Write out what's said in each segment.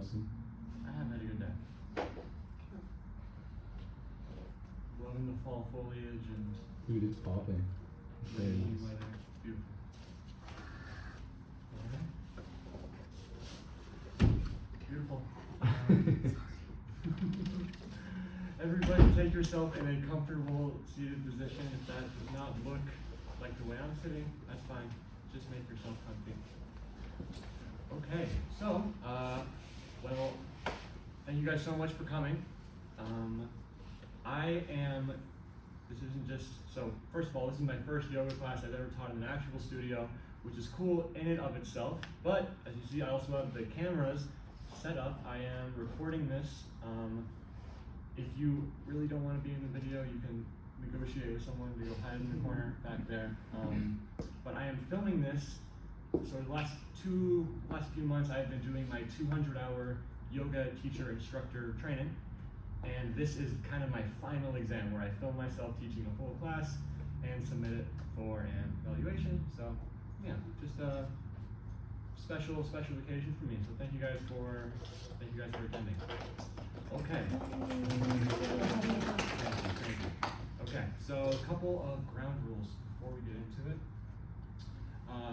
awesome. I have had a good day. Loving the fall foliage and Dude, it's popping. rainy weather. It's beautiful. Beautiful. Everybody take yourself in a comfortable seated position. If that does not look like the way I'm sitting, that's fine. Just make yourself comfy. Okay, so, well, thank you guys so much for coming. This isn't just, so first of all, this is my first yoga class I've ever taught in an actual studio, which is cool in and of itself. But as you see, I also have the cameras set up. I am recording this. If you really don't want to be in the video, you can negotiate with someone to go hide in the corner back there. But I am filming this. So the last few months, I've been doing my 200-hour yoga teacher instructor training. And this is kind of my final exam where I film myself teaching a full class and submit it for an evaluation. So yeah, just a special occasion for me. So thank you guys for attending. Okay. Thank you. Okay, so a couple of ground rules before we get into it.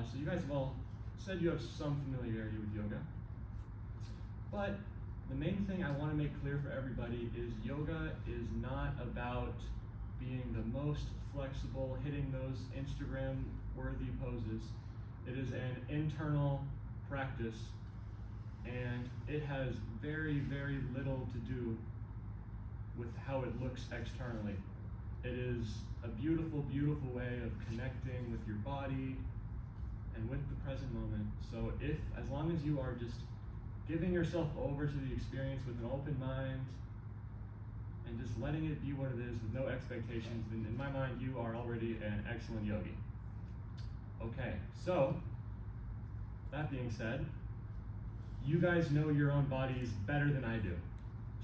So you guys have all said you have some familiarity with yoga, but the main thing I want to make clear for everybody is yoga is not about being the most flexible, hitting those Instagram-worthy poses. It is an internal practice, and it has very, very little to do with how it looks externally. It is a beautiful, beautiful way of connecting with your body and with the present moment. So as long as you are just giving yourself over to the experience with an open mind and just letting it be what it is with no expectations, then in my mind, you are already an excellent yogi. Okay, so that being said, you guys know your own bodies better than I do.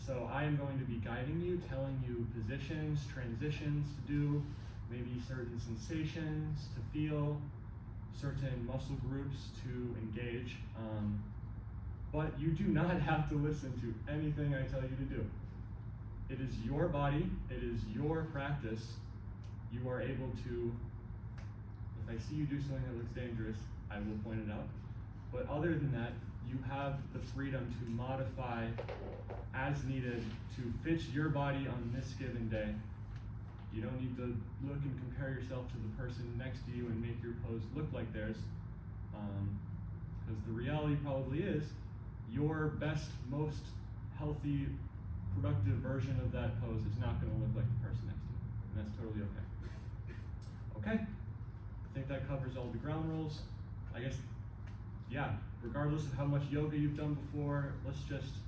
So I am going to be guiding you, telling you positions, transitions to do, maybe certain sensations to feel, certain muscle groups to engage. But you do not have to listen to anything I tell you to do. It is your body, it is your practice. You are able to, if I see you do something that looks dangerous, I will point it out. But other than that, you have the freedom to modify as needed to fit your body on this given day. You don't need to look and compare yourself to the person next to you and make your pose look like theirs. Because the reality probably is, your best, most healthy, productive version of that pose is not going to look like the person next to you. And that's totally okay. Okay? I think that covers all the ground rules. I guess, yeah, regardless of how much yoga you've done before, let's just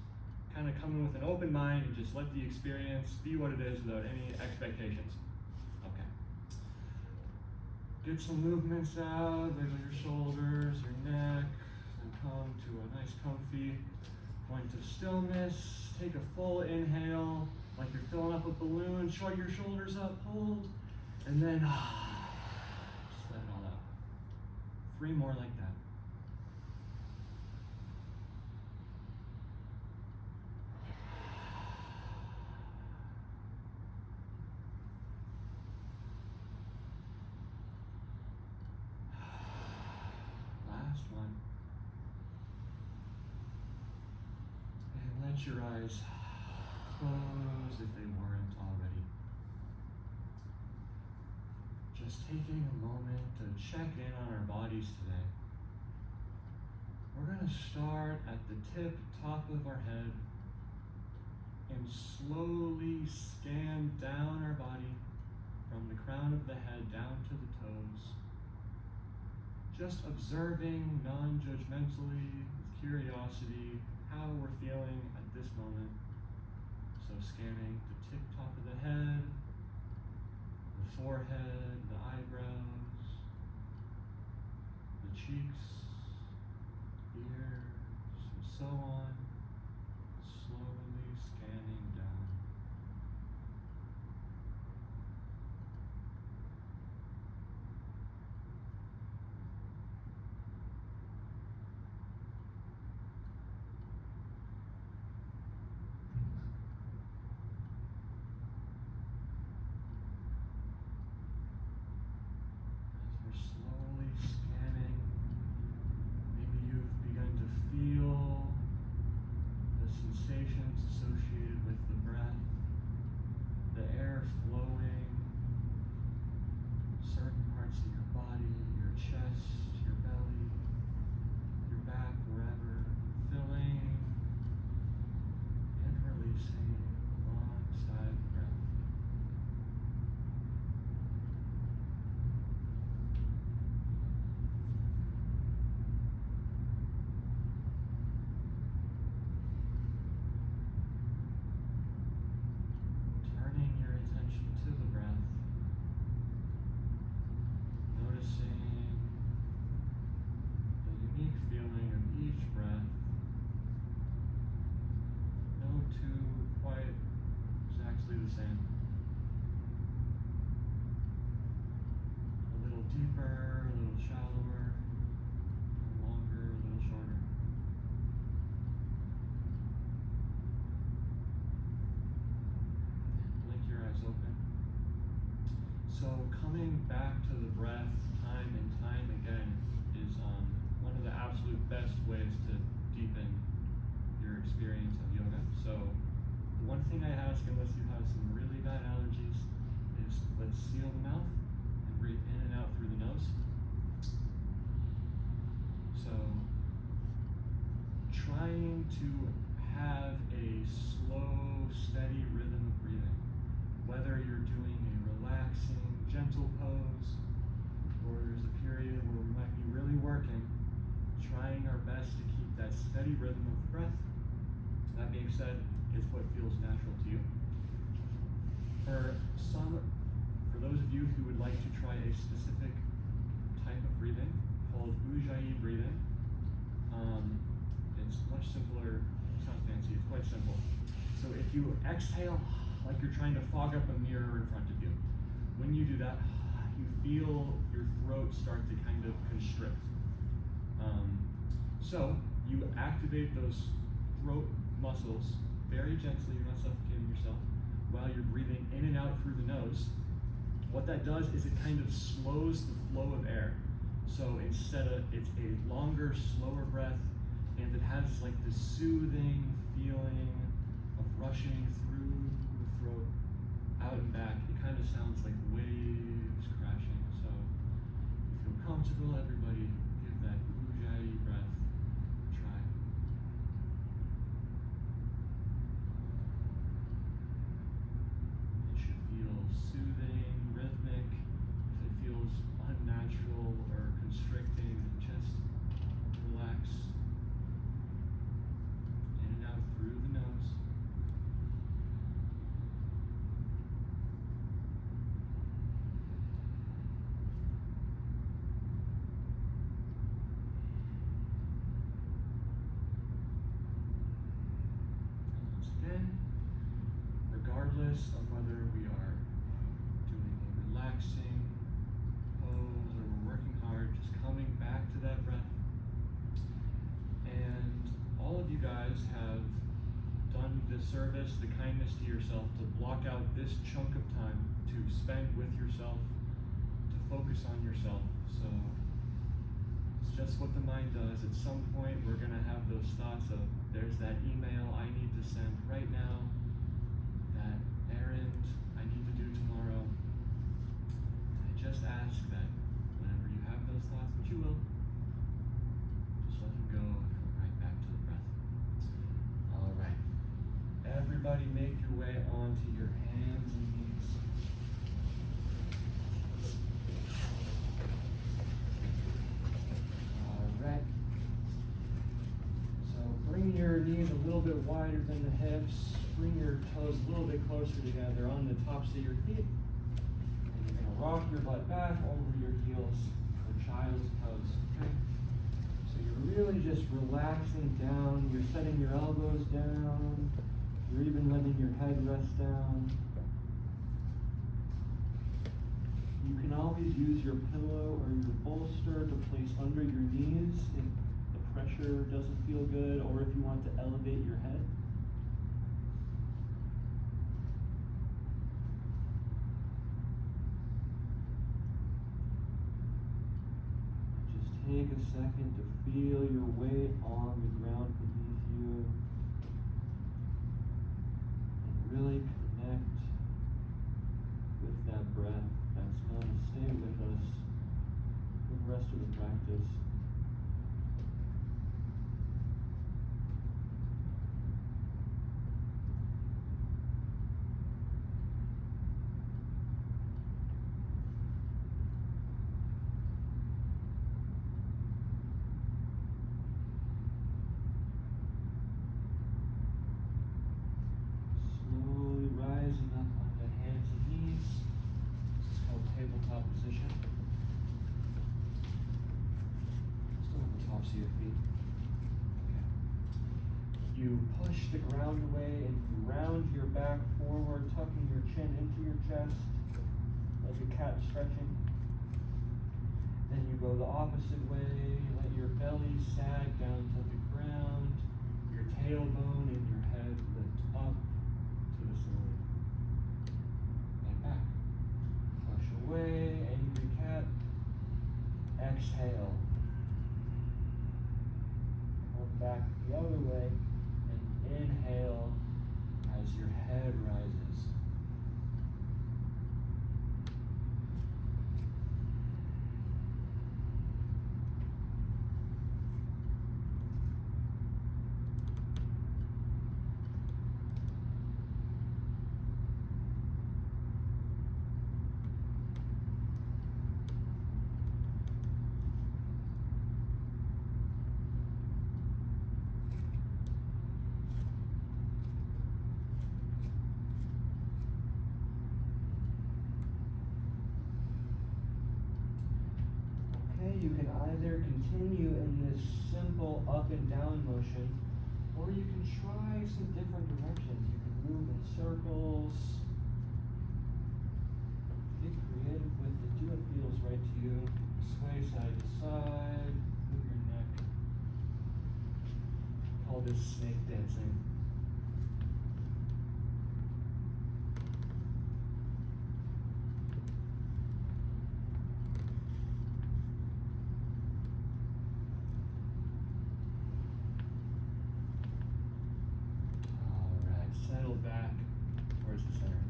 kind of come in with an open mind and just let the experience be what it is without any expectations. Okay. Get some movements out, wiggle your shoulders, your neck, and come to a nice comfy point of stillness. Take a full inhale, like you're filling up a balloon. Shrug your shoulders up, hold, and then just let it all out. 3 more like that. Last one. And let your eyes close if they weren't already. Just taking a moment to check in on our bodies today. We're going to start at the top of our head and slowly scan down our body from the crown of the head down to the toes. Just observing non-judgmentally, with curiosity, how we're feeling at this moment. So scanning the top of the head, the forehead, the eyebrows, the cheeks, ears, and so on. Slowly scanning down. air flowing, certain parts of your body, your chest, your belly, your back, wherever, filling and releasing alongside the breath. Turning your attention to the breath, noticing the unique feeling of each breath. No two quite exactly the same. A little deeper, a little shallower, a little longer, a little shorter. Blink your eyes open. So coming back to the breath time and time again is one of the absolute best ways to deepen your experience of yoga. So the one thing I ask, unless you have some really bad allergies, is let's seal the mouth and breathe in and out through the nose. So trying to have a slow, steady rhythm of breathing, whether you're doing a relaxing, gentle pose, or there's a period where we might be really working, trying our best to keep that steady rhythm of the breath. That being said, it's what feels natural to you. For those of you who would like to try a specific type of breathing called Ujjayi breathing, it's much simpler. It's not fancy, it's quite simple. So if you exhale like you're trying to fog up a mirror in front of you, when you do that, you feel your throat start to kind of constrict. So you activate those throat muscles very gently, you're not suffocating yourself, while you're breathing in and out through the nose. What that does is it kind of slows the flow of air. So it's a longer, slower breath, and it has like this soothing feeling of rushing through the throat, out and back. It kind of sounds like waves crashing. So if you feel comfortable, everybody give that Ujjayi breath a try. It should feel soothing, rhythmic. If it feels unnatural or constricting, just relax. In and out through the nose. Once again, regardless of whether we are doing a relaxing pose or we're working hard, just coming back to that breath. And all of you guys have done the service, the kindness to yourself, to block out this chunk of time to spend with yourself, to focus on yourself. So it's just what the mind does. At some point, we're going to have those thoughts of, there's that email I need to send right now, that errand I need to do tomorrow. I just ask that whenever you have those thoughts, which you will, just let them go and come right back to the breath. All right. Everybody make your way onto your hands and knees. All right. So bring your knees a little bit wider than the hips. Bring your toes a little bit closer together on the tops of your feet. And you're going to rock your butt back over your heels for child's pose. Okay? So you're really just relaxing down. You're setting your elbows down. You're even letting your head rest down. You can always use your pillow or your bolster to place under your knees if the pressure doesn't feel good, or if you want to elevate your head. Just take a second to feel your weight on the ground beneath you. And really connect toes. Slowly rising up onto hands and knees. This is called tabletop position. Still on the tops of your feet. Okay. You push the ground away and you round your back forward, tucking your chin into your chest like a cat stretching. Then you go the opposite way, let your belly sag down to the ground, your tailbone and your head lift up to the ceiling. And back. Push away, angry cat. Exhale. Come back the other way and inhale as your head rises. You can either continue in this simple up and down motion, or you can try some different directions. You can move in circles. Get creative with it. Do what feels right to you. Sway side to side. Move your neck. Call this snake dancing. Back towards the center.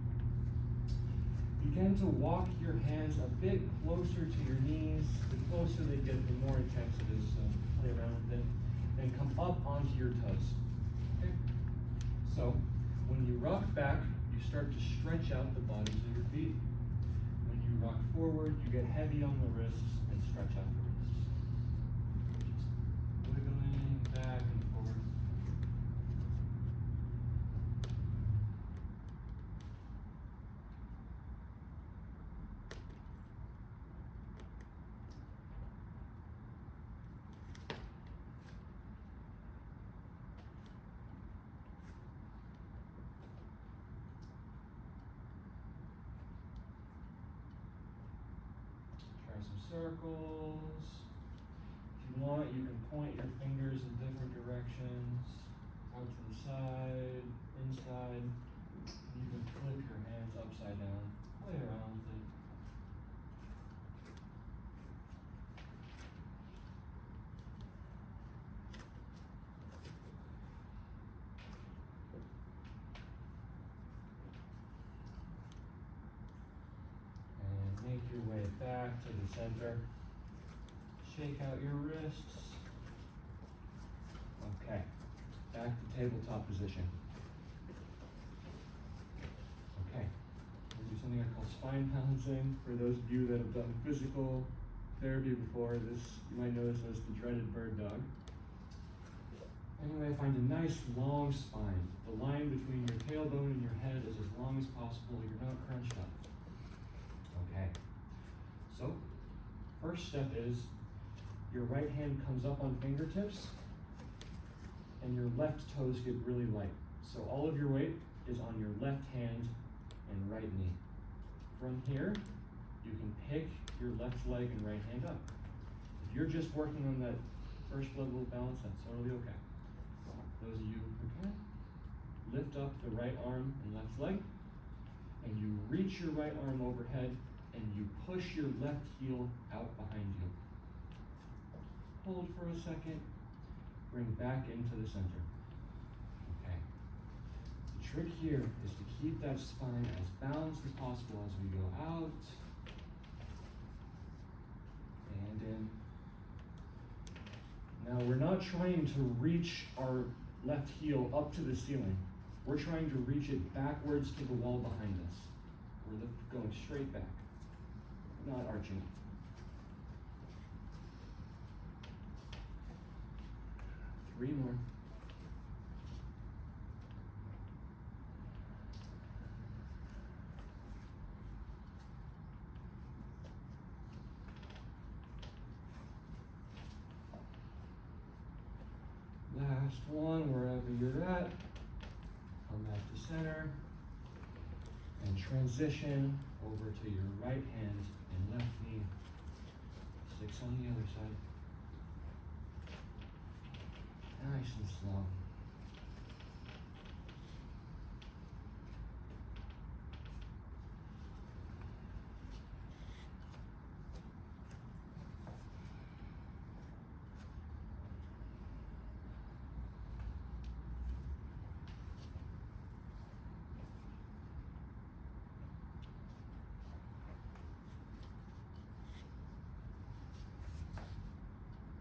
Begin to walk your hands a bit closer to your knees. The closer they get, the more intense it is, so play around with it. Then come up onto your toes. Okay? So, when you rock back, you start to stretch out the bottoms of your feet. When you rock forward, you get heavy on the wrists and stretch out the wrists. Just wiggling back and forward. Some circles. If you want, you can point your fingers in different directions, out to the side, inside. You can flip your hands upside down, play around with it. Make your way back to the center. Shake out your wrists. Okay, back to tabletop position. Okay, we'll do something I call spine balancing. For those of you that have done physical therapy before, this you might know this as the dreaded bird dog. Anyway, find a nice long spine. The line between your tailbone and your head is as long as possible. You're not crunched up. Okay, so first step is your right hand comes up on fingertips and your left toes get really light. So all of your weight is on your left hand and right knee. From here, you can pick your left leg and right hand up. If you're just working on that first level of balance, that's totally okay. Those of you who can, lift up the right arm and left leg, and you reach your right arm overhead and you push your left heel out behind you. Hold for a second, bring back into the center. Okay. The trick here is to keep that spine as balanced as possible as we go out and in Now we're not trying to reach our left heel up to the ceiling. We're trying to reach it backwards to the wall behind us. We're going straight back, not arching. Three more. Last one, wherever you're at. Come back to center. And transition over to your right hand and left knee. 6 on the other side. Nice and slow.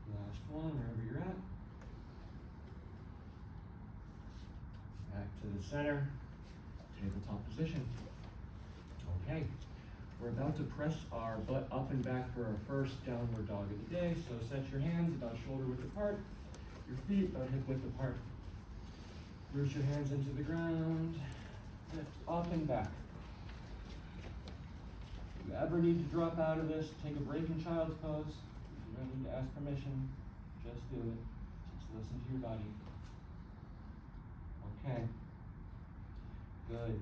Last one, wherever you're at. Back to the center, tabletop position. Okay, we're about to press our butt up and back for our first downward dog of the day. So set your hands about shoulder width apart, your feet about hip width apart. Root your hands into the ground, lift up and back. If you ever need to drop out of this, take a break in child's pose. You don't need to ask permission, just do it. Just listen to your body. Okay, good.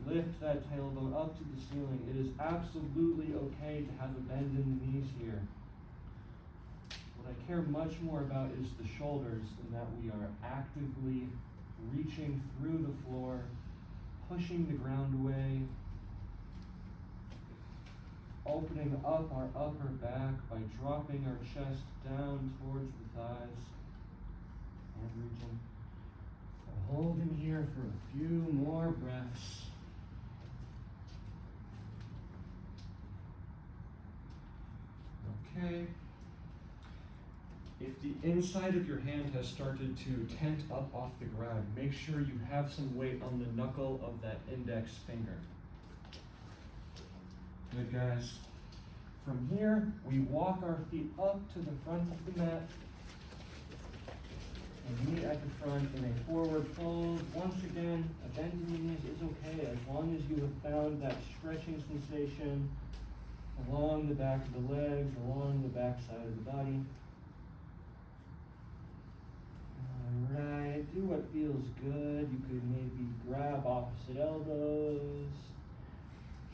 Lift that tailbone up to the ceiling. It is absolutely okay to have a bend in the knees here. What I care much more about is the shoulders, and that we are actively reaching through the floor, pushing the ground away, opening up our upper back by dropping our chest down towards the thighs and reaching. Hold in here for a few more breaths. Okay. If the inside of your hand has started to tent up off the ground, make sure you have some weight on the knuckle of that index finger. Good, guys. From here, we walk our feet up to the front of the mat and meet at the front in a forward fold. Once again, a bend in the knees is okay as long as you have found that stretching sensation along the back of the legs, along the back side of the body. Alright, do what feels good. You could maybe grab opposite elbows.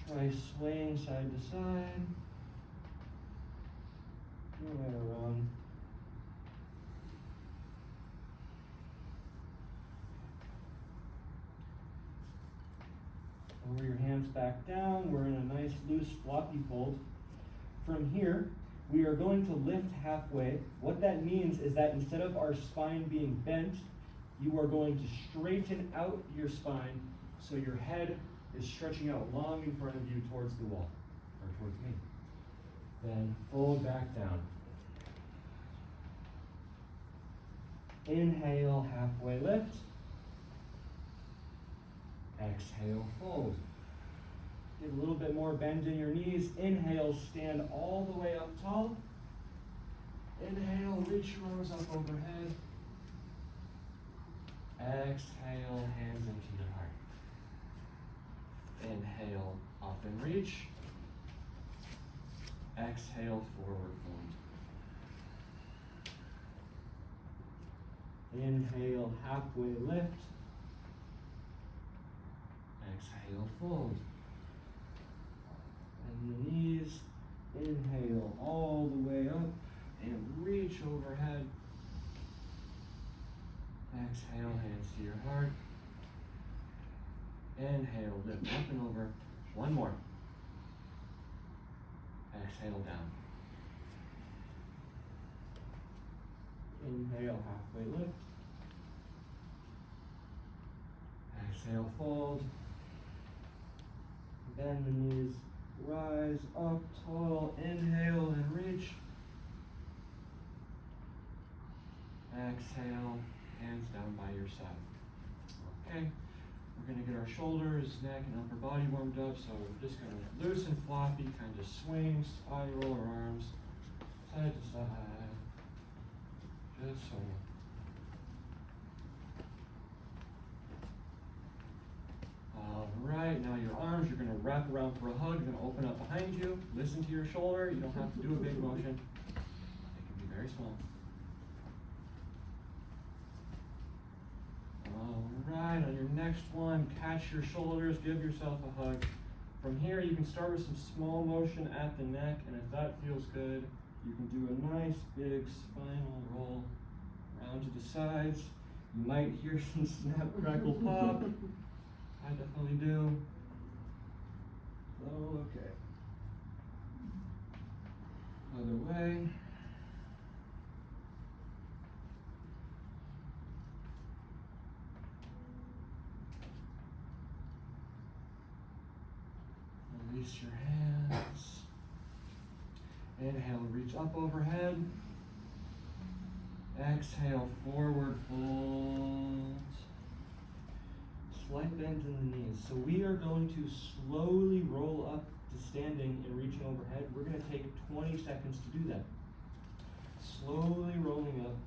Try swaying side to side. Go right around. Lower your hands back down. We're in a nice loose floppy fold. From here, we are going to lift halfway. What that means is that instead of our spine being bent, you are going to straighten out your spine so your head is stretching out long in front of you towards the wall, or towards me. Then fold back down. Inhale, halfway lift. Exhale, fold. Get a little bit more bend in your knees. Inhale, stand all the way up tall. Inhale, reach your arms up overhead. Exhale, hands into your heart. Inhale, up and reach. Exhale, forward fold. Inhale, halfway lift. Exhale, fold. And the knees, inhale all the way up and reach overhead. Exhale, hands to your heart. Inhale, lift up and over. One more. Exhale, down. Inhale, halfway lift. Exhale, fold. Bend the knees, rise up tall. Inhale and reach. Exhale, hands down by your side. Okay, we're gonna get our shoulders, neck, and upper body warmed up, so we're just gonna loose and floppy, kind of swing, spiral our arms, side to side, just so. Alright, now your arms, you're gonna wrap around for a hug, you're gonna open up behind you, listen to your shoulder, you don't have to do a big motion, it can be very small. Alright, on your next one, catch your shoulders, give yourself a hug. From here, you can start with some small motion at the neck, and if that feels good, you can do a nice big spinal roll around to the sides. You might hear some snap, crackle, pop. I definitely do. Oh, okay. Other way. Release your hands. Inhale, reach up overhead. Exhale, forward fold. Slight bend in the knees. So we are going to slowly roll up to standing and reaching overhead. We're going to take 20 seconds to do that. Slowly rolling up.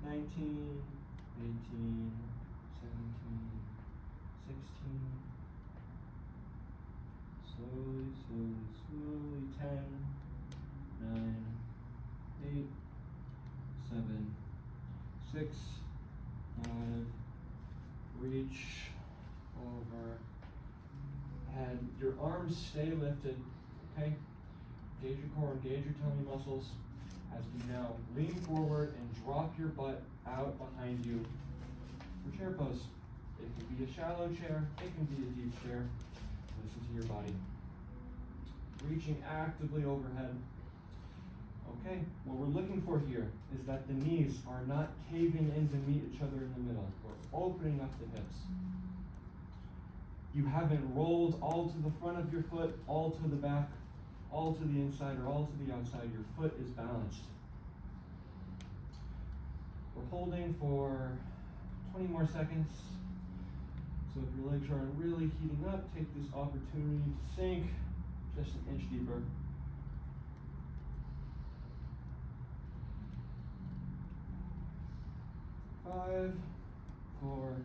19, 18, 17, 16. Slowly, slowly, slowly. 10, 9, 8, 7, 6, 5. Reach over head. Your arms stay lifted, okay? Engage your core, engage your tummy muscles as we now lean forward and drop your butt out behind you for chair pose. It can be a shallow chair, it can be a deep chair. Listen to your body. Reaching actively overhead. Okay, what we're looking for here is that the knees are not caving in to meet each other in the middle. We're opening up the hips. You haven't rolled all to the front of your foot, all to the back, all to the inside, or all to the outside. Your foot is balanced. We're holding for 20 more seconds. So if your legs aren't really heating up, take this opportunity to sink just an inch deeper. 5, 4,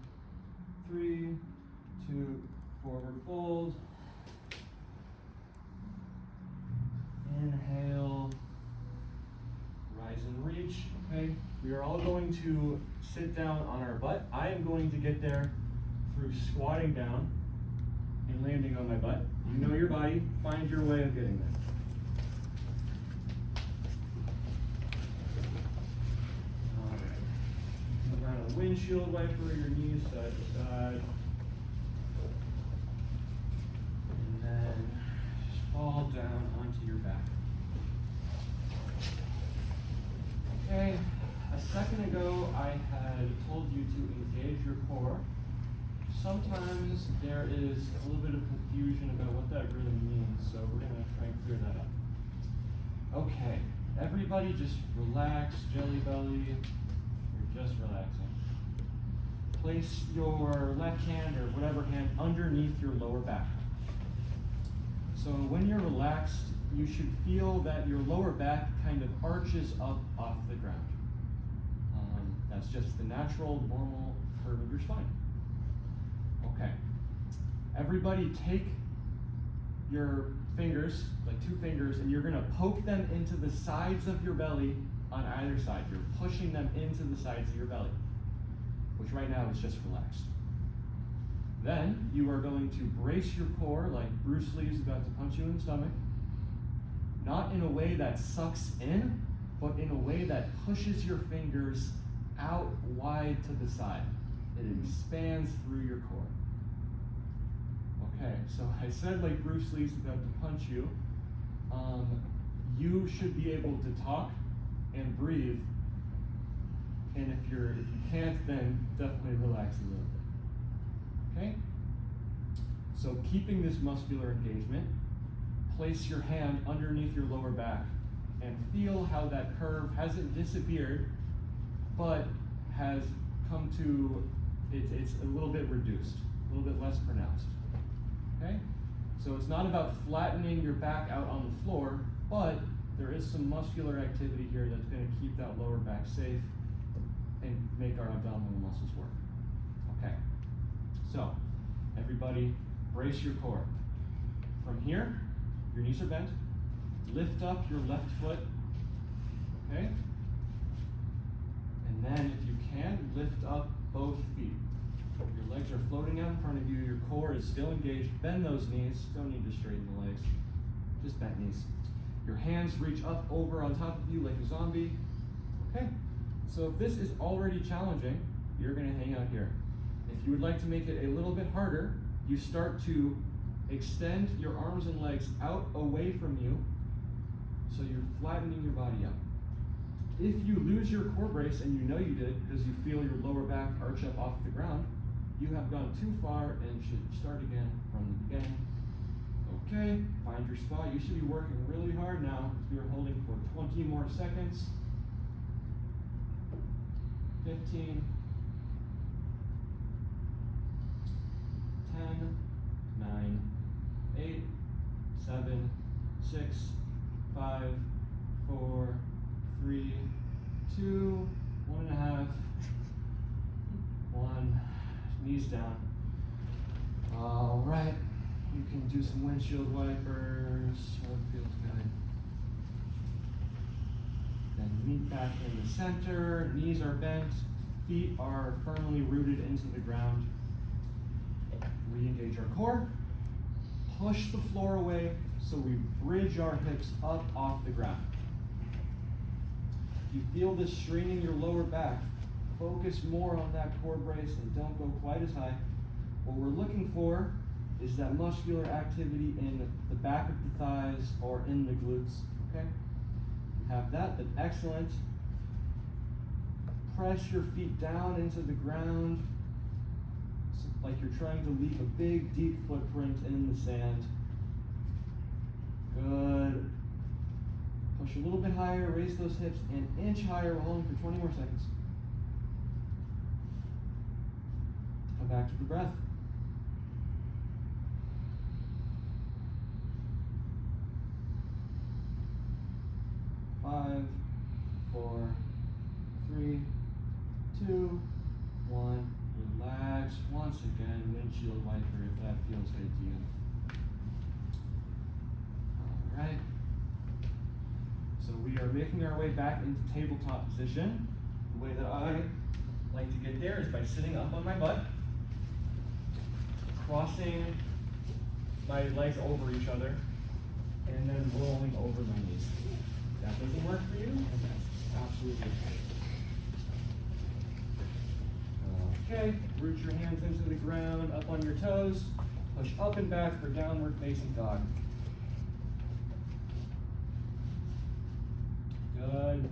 3, 2, forward fold. Inhale, rise and reach. Okay, we are all going to sit down on our butt. I am going to get there through squatting down and landing on my butt. You know your body, find your way of getting there. Around a windshield wiper, your knees side to side. And then just fall down onto your back. Okay, a second ago I had told you to engage your core. Sometimes there is a little bit of confusion about what that really means, so we're going to try and clear that up. Okay, everybody just relax, jelly belly. Just relaxing. Place your left hand or whatever hand underneath your lower back. So when you're relaxed, you should feel that your lower back kind of arches up off the ground. That's just the natural, normal curve of your spine. Okay. Everybody take your fingers, like 2 fingers, and you're going to poke them into the sides of your belly on either side. You're pushing them into the sides of your belly, which right now is just relaxed. Then you are going to brace your core like Bruce Lee's about to punch you in the stomach. Not in a way that sucks in, but in a way that pushes your fingers out wide to the side. It expands through your core. Okay, so I said like Bruce Lee's about to punch you. You should be able to talk and breathe. And if you can't, then definitely relax a little bit. Okay? So keeping this muscular engagement, place your hand underneath your lower back and feel how that curve hasn't disappeared, but has come to, it's a little bit reduced, a little bit less pronounced. Okay? So it's not about flattening your back out on the floor, but there is some muscular activity here that's going to keep that lower back safe and make our abdominal muscles work. Okay, so everybody brace your core. From here, your knees are bent. Lift up your left foot, okay? And then if you can, lift up both feet. Your legs are floating out in front of you, your core is still engaged. Bend those knees, don't need to straighten the legs, just bent knees. Your hands reach up over on top of you like a zombie. Okay, so if this is already challenging, you're gonna hang out here. If you would like to make it a little bit harder, you start to extend your arms and legs out away from you, so you're flattening your body out. If you lose your core brace, and you know you did because you feel your lower back arch up off the ground, you have gone too far and should start again from the beginning. Okay, find your spot. You should be working really hard now because we are holding for 20 more seconds. 15, 10, 9, 8, 7, 6, 5, 4, 3, 2, 1.5, 1. Knees down. All right. You can do some windshield wipers. That feels good. Then meet back in the center. Knees are bent. Feet are firmly rooted into the ground. Re-engage our core. Push the floor away so we bridge our hips up off the ground. If you feel this straining your lower back, focus more on that core brace and don't go quite as high. What we're looking for is that muscular activity in the back of the thighs or in the glutes, okay? You have that, then excellent. Press your feet down into the ground, like you're trying to leave a big, deep footprint in the sand. Good. Push a little bit higher, raise those hips an inch higher, we're holding for 20 more seconds. Come back to the breath. 5, 4, 3, 2, 1. Relax. Once again, windshield wiper if that feels good to you. All right. So we are making our way back into tabletop position. The way that I like to get there is by sitting up on my butt, crossing my legs over each other, and then rolling over my knees. If that doesn't work for you, and that's absolutely okay. Okay, root your hands into the ground, up on your toes, push up and back for downward facing dog. Good.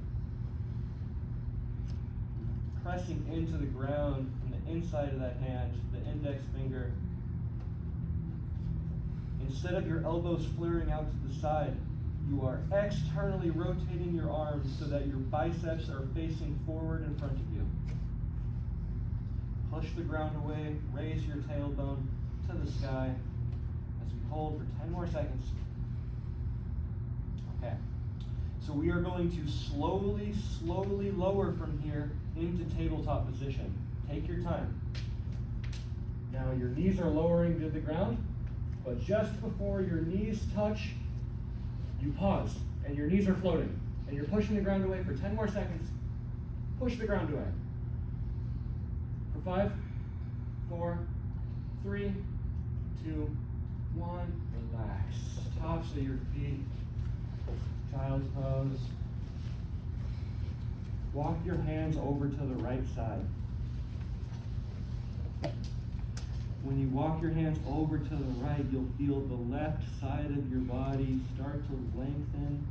Pressing into the ground from the inside of that hand, the index finger. Instead of your elbows flaring out to the side, you are externally rotating your arms so that your biceps are facing forward in front of you. Push the ground away, raise your tailbone to the sky as we hold for 10 more seconds. Okay, so we are going to slowly lower from here into tabletop position. Take your time. Now your knees are lowering to the ground, but just before your knees touch, you pause, and your knees are floating, and you're pushing the ground away for 10 more seconds. Push the ground away. 5, 4, 3, 2, 1. Relax. Tops of your feet. Child's pose. Walk your hands over to the right side. When you walk your hands over to the right, you'll feel the left side of your body start to lengthen.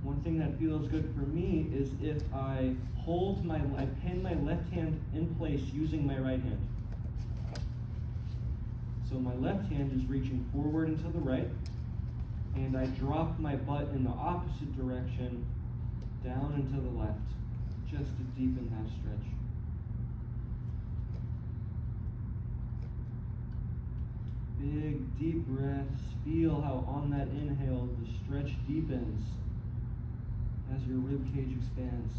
One thing that feels good for me is if I pin my left hand in place using my right hand. So my left hand is reaching forward and to the right, and I drop my butt in the opposite direction, down and to the left. just to deepen that stretch. Big, deep breaths. Feel how on that inhale, the stretch deepens as your rib cage expands.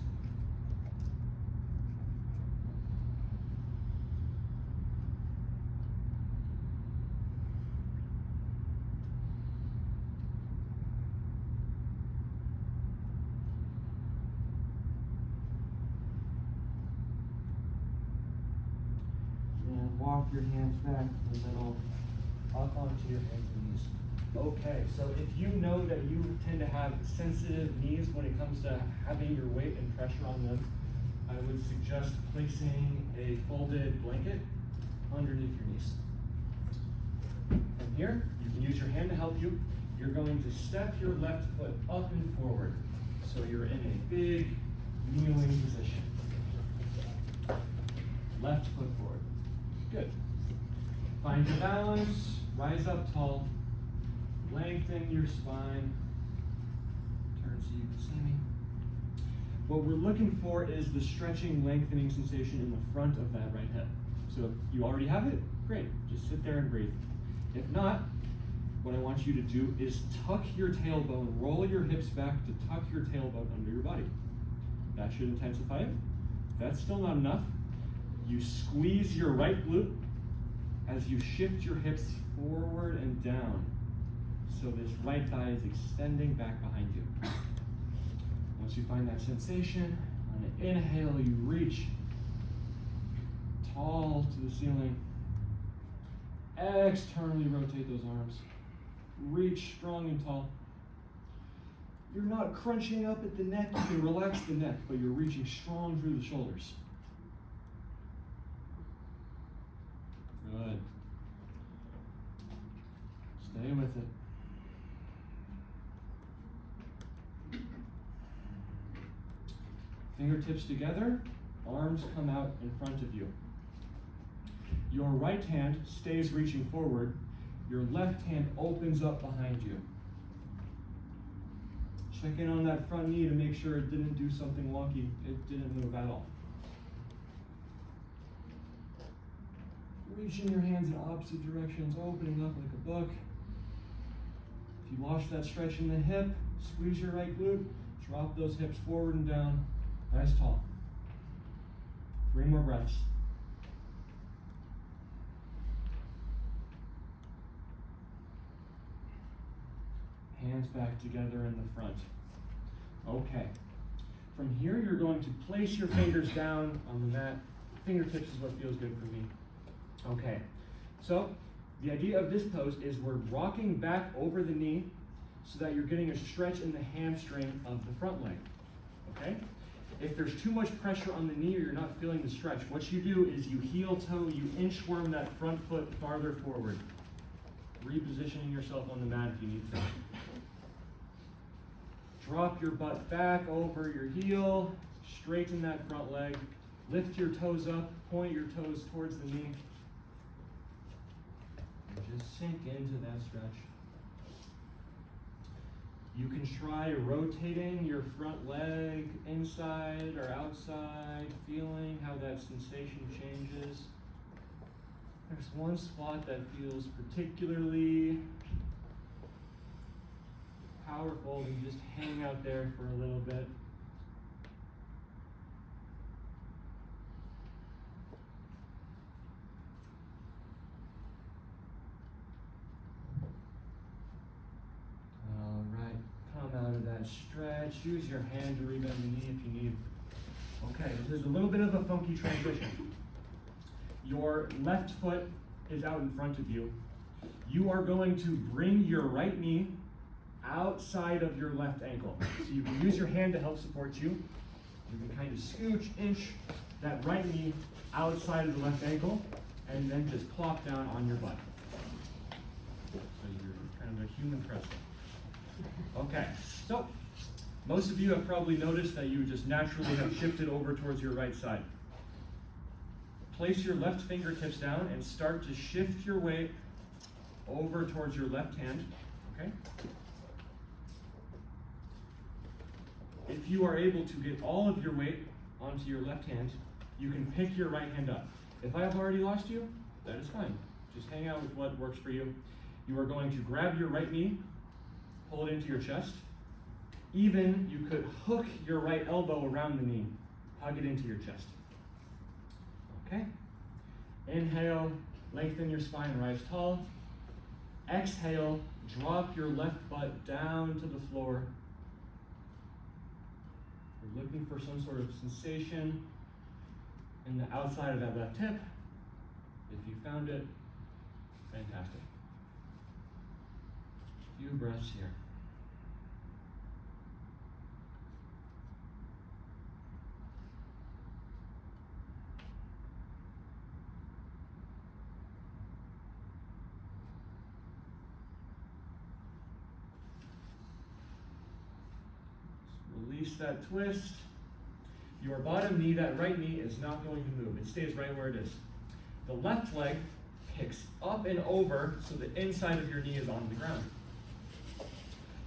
And walk your hands back to the middle, up onto your hands and knees. Okay, so if you know that you tend to have sensitive knees when it comes to having your weight and pressure on them, I would suggest placing a folded blanket underneath your knees. From here, you can use your hand to help you. You're going to step your left foot up and forward. So you're in a big kneeling position. Left foot forward. Good. Find your balance, rise up tall. Lengthen your spine. Turn so you can see me. What we're looking for is the stretching, lengthening sensation in the front of that right hip. So if you already have it, great. Just sit there and breathe. If not, what I want you to do is tuck your tailbone, roll your hips back to tuck your tailbone under your body. That should intensify it. If that's still not enough, you squeeze your right glute as you shift your hips forward and down. So this right thigh is extending back behind you. Once you find that sensation, on an inhale, you reach tall to the ceiling. Externally rotate those arms. Reach strong and tall. You're not crunching up at the neck. You can relax the neck, but you're reaching strong through the shoulders. Good. Stay with it. Fingertips together, arms come out in front of you. Your right hand stays reaching forward. Your left hand opens up behind you. Check in on that front knee to make sure it didn't do something wonky. It didn't move at all. Reaching your hands in opposite directions, opening up like a book. If you lost that stretch in the hip, squeeze your right glute, drop those hips forward and down. Nice tall. 3 more breaths. Hands back together in the front. Okay. From here, you're going to place your fingers down on the mat. Fingertips is what feels good for me. Okay. So, the idea of this pose is we're rocking back over the knee so that you're getting a stretch in the hamstring of the front leg. Okay? If there's too much pressure on the knee or you're not feeling the stretch, what you do is you heel toe, you inchworm that front foot farther forward, repositioning yourself on the mat if you need to. Drop your butt back over your heel, straighten that front leg, lift your toes up, point your toes towards the knee, and just sink into that stretch. You can try rotating your front leg inside or outside, feeling how that sensation changes. There's one spot that feels particularly powerful, and just hang out there for a little bit. All right, come out of that stretch. Use your hand to rebend the knee if you need. Okay, this is a little bit of a funky transition. Your left foot is out in front of you. You are going to bring your right knee outside of your left ankle. So you can use your hand to help support you. You can kind of scooch, inch that right knee outside of the left ankle, and then just plop down on your butt. So you're kind of a human pretzel. Okay, so most of you have probably noticed that you just naturally have shifted over towards your right side. Place your left fingertips down and start to shift your weight over towards your left hand, okay? If you are able to get all of your weight onto your left hand, you can pick your right hand up. If I have already lost you, that is fine. Just hang out with what works for you. You are going to grab your right knee, pull it into your chest. Even you could hook your right elbow around the knee, hug it into your chest. Okay? Inhale, lengthen your spine, rise tall. Exhale, drop your left butt down to the floor. We're looking for some sort of sensation in the outside of that left hip. If you found it, fantastic. A few breaths here. Release that twist. Your bottom knee, that right knee, is not going to move. It stays right where it is. The left leg kicks up and over so the inside of your knee is on the ground.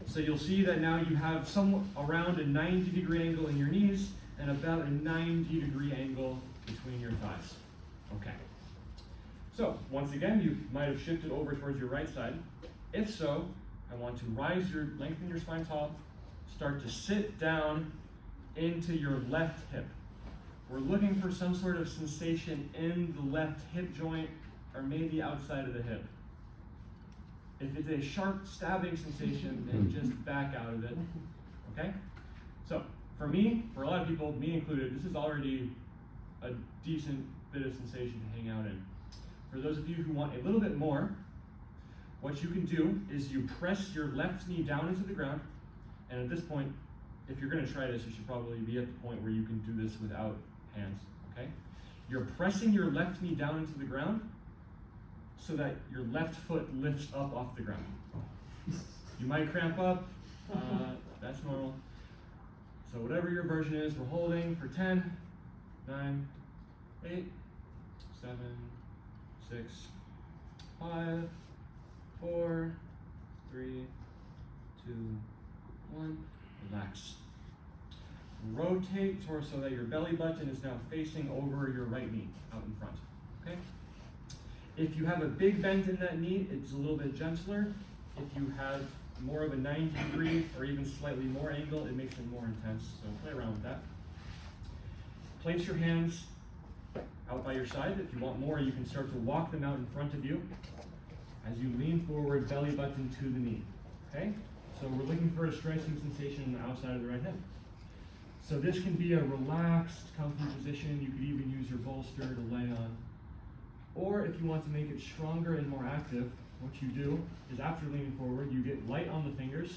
So you'll see that now you have around a 90-degree angle in your knees and about a 90-degree angle between your thighs. Okay. So once again, you might have shifted over towards your right side. If so, I want to lengthen your spine tall, start to sit down into your left hip. We're looking for some sort of sensation in the left hip joint or maybe outside of the hip. If it's a sharp stabbing sensation, then just back out of it. Okay? So for me, for a lot of people, me included, this is already a decent bit of sensation to hang out in. For those of you who want a little bit more, what you can do is you press your left knee down into the ground, and at this point, if you're going to try this, you should probably be at the point where you can do this without hands, okay? You're pressing your left knee down into the ground so that your left foot lifts up off the ground. You might cramp up, that's normal. So whatever your version is, we're holding for 10, 9, 8, 7, 6, 5, 4, 3, 2, 1. Relax. Rotate torso that your belly button is now facing over your right knee, out in front. Okay? If you have a big bend in that knee, it's a little bit gentler. If you have more of a 90-degree or even slightly more angle, it makes it more intense. So play around with that. Place your hands out by your side. If you want more, you can start to walk them out in front of you as you lean forward, belly button to the knee. Okay? So we're looking for a stretching sensation on the outside of the right hip. So this can be a relaxed, comfy position. You could even use your bolster to lay on. Or if you want to make it stronger and more active, what you do is after leaning forward, you get light on the fingers,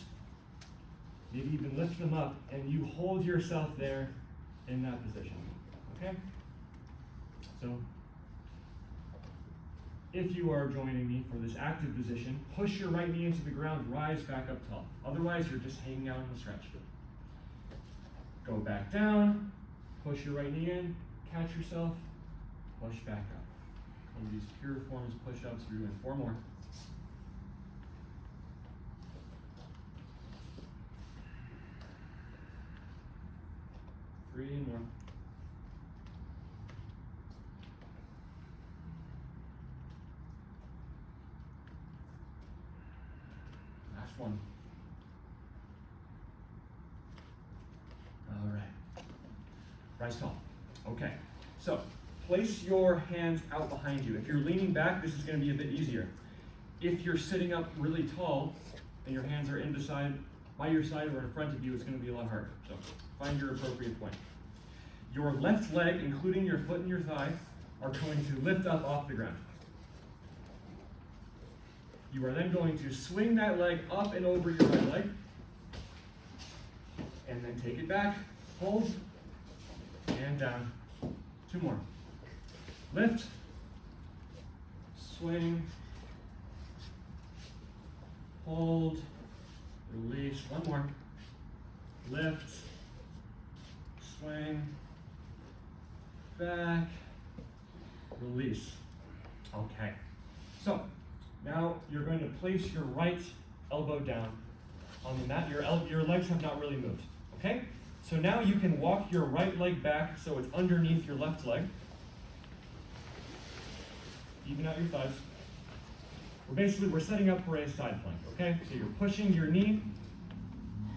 maybe even lift them up, and you hold yourself there in that position. Okay? So if you are joining me for this active position, push your right knee into the ground, rise back up tall. Otherwise, you're just hanging out in the stretch. Go back down, push your right knee in, catch yourself, push back up. One of these pure forms push-ups, we're doing 4 more. Three more. Last one. All right. Rise tall. Okay. So place your hands out behind you. If you're leaning back, this is going to be a bit easier. If you're sitting up really tall and your hands are by your side or in front of you, it's going to be a lot harder. So find your appropriate point. Your left leg, including your foot and your thigh, are going to lift up off the ground. You are then going to swing that leg up and over your right leg, and then take it back, hold, and down. 2 more. Lift, swing, hold, release. 1 more. Lift, swing, back, release. Okay. So now you're going to place your right elbow down on the mat. Your legs have not really moved. Okay? So now you can walk your right leg back so it's underneath your left leg. Even out your thighs. We're setting up for a side plank, okay? So you're pushing your knee.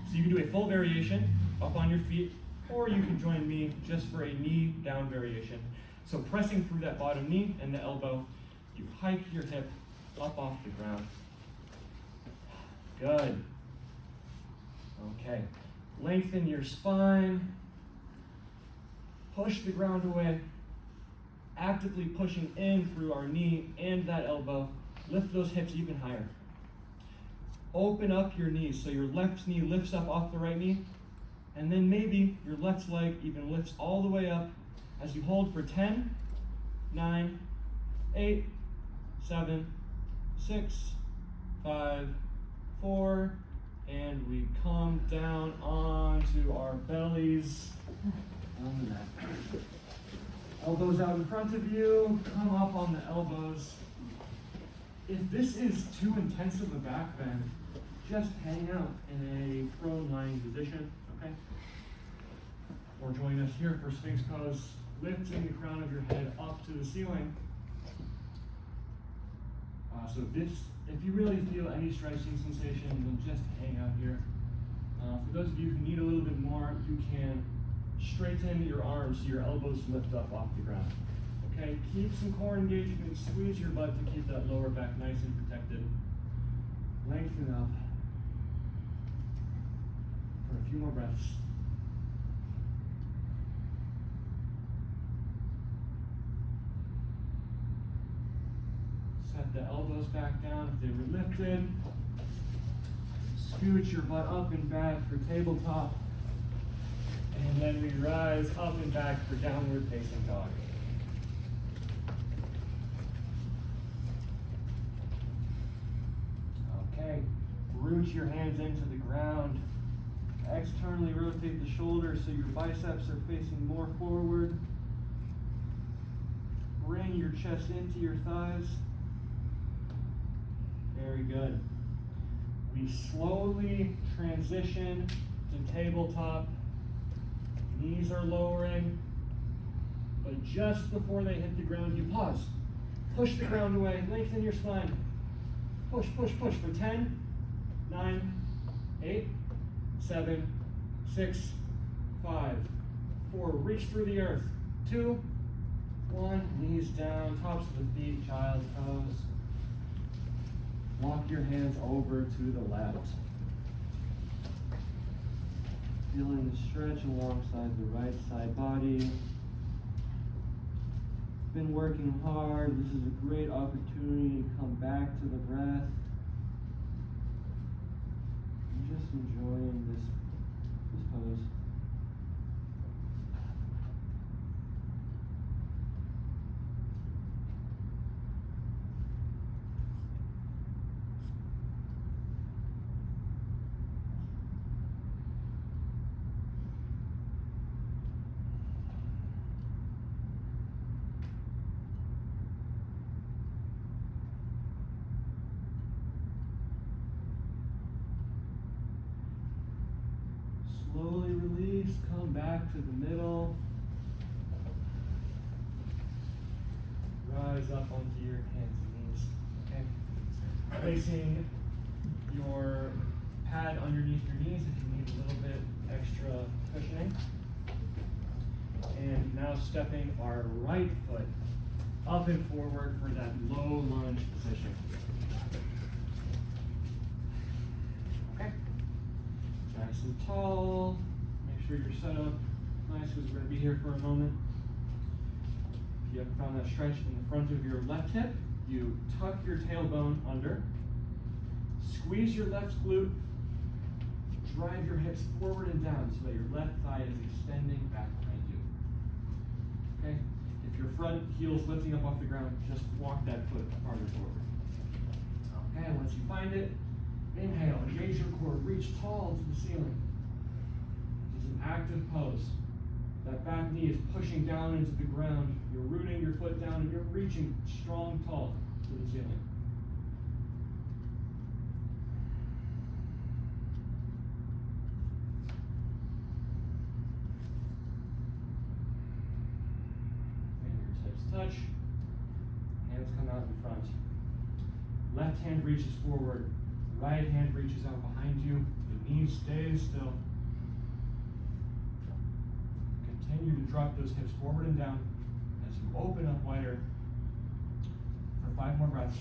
So you can do a full variation up on your feet, or you can join me just for a knee down variation. So pressing through that bottom knee and the elbow, you hike your hip up off the ground. Good. Okay. Lengthen your spine. Push the ground away. Actively pushing in through our knee and that elbow. Lift those hips even higher. Open up your knees so your left knee lifts up off the right knee, and then maybe your left leg even lifts all the way up as you hold for 10, 9, 8, 7, 6, 5, 4, and we come down onto our bellies on the mat. Elbows out in front of you, come up on the elbows. If this is too intense of a back bend, just hang out in a prone lying position, okay? Or join us here for Sphinx pose, lifting the crown of your head up to the ceiling. If you really feel any stretching sensation, then just hang out here. For those of you who need a little bit more, you can straighten your arms so your elbows lift up off the ground. Okay, keep some core engagement, squeeze your butt to keep that lower back nice and protected. Lengthen up for a few more breaths. Set the elbows back down if they were lifted. Scoot your butt up and back for tabletop. And then we rise up and back for downward facing dog. Okay, root your hands into the ground. Externally rotate the shoulders so your biceps are facing more forward. Bring your chest into your thighs. Very good. We slowly transition to tabletop. Knees are lowering, but just before they hit the ground, you pause. Push the ground away, lengthen your spine. Push, push, push for 10, 9, 8, 7, 6, 5, 4. Reach through the earth. 2, 1. Knees down, tops of the feet, child's pose. Walk your hands over to the left. Feeling the stretch alongside the right side body. Been working hard. This is a great opportunity to come back to the breath. And just enjoying this pose. Slowly release, come back to the middle. Rise up onto your hands and knees. Okay. Placing your pad underneath your knees if you need a little bit extra cushioning. And now stepping our right foot up and forward for that low lunge position. Okay. Nice and tall. Make sure you're set up nice because we're going to be here for a moment. If you haven't found that stretch in the front of your left hip, you tuck your tailbone under. Squeeze your left glute. Drive your hips forward and down so that your left thigh is extending back behind you. Okay? If your front heel's lifting up off the ground, just walk that foot farther forward. Okay, once you find it, inhale, engage your core, reach tall to the ceiling. This is an active pose. That back knee is pushing down into the ground. You're rooting your foot down and you're reaching strong, tall to the ceiling. left hand reaches forward, right hand reaches out behind you, the knee stays still. Continue to drop those hips forward and down as you open up wider for 5 more breaths.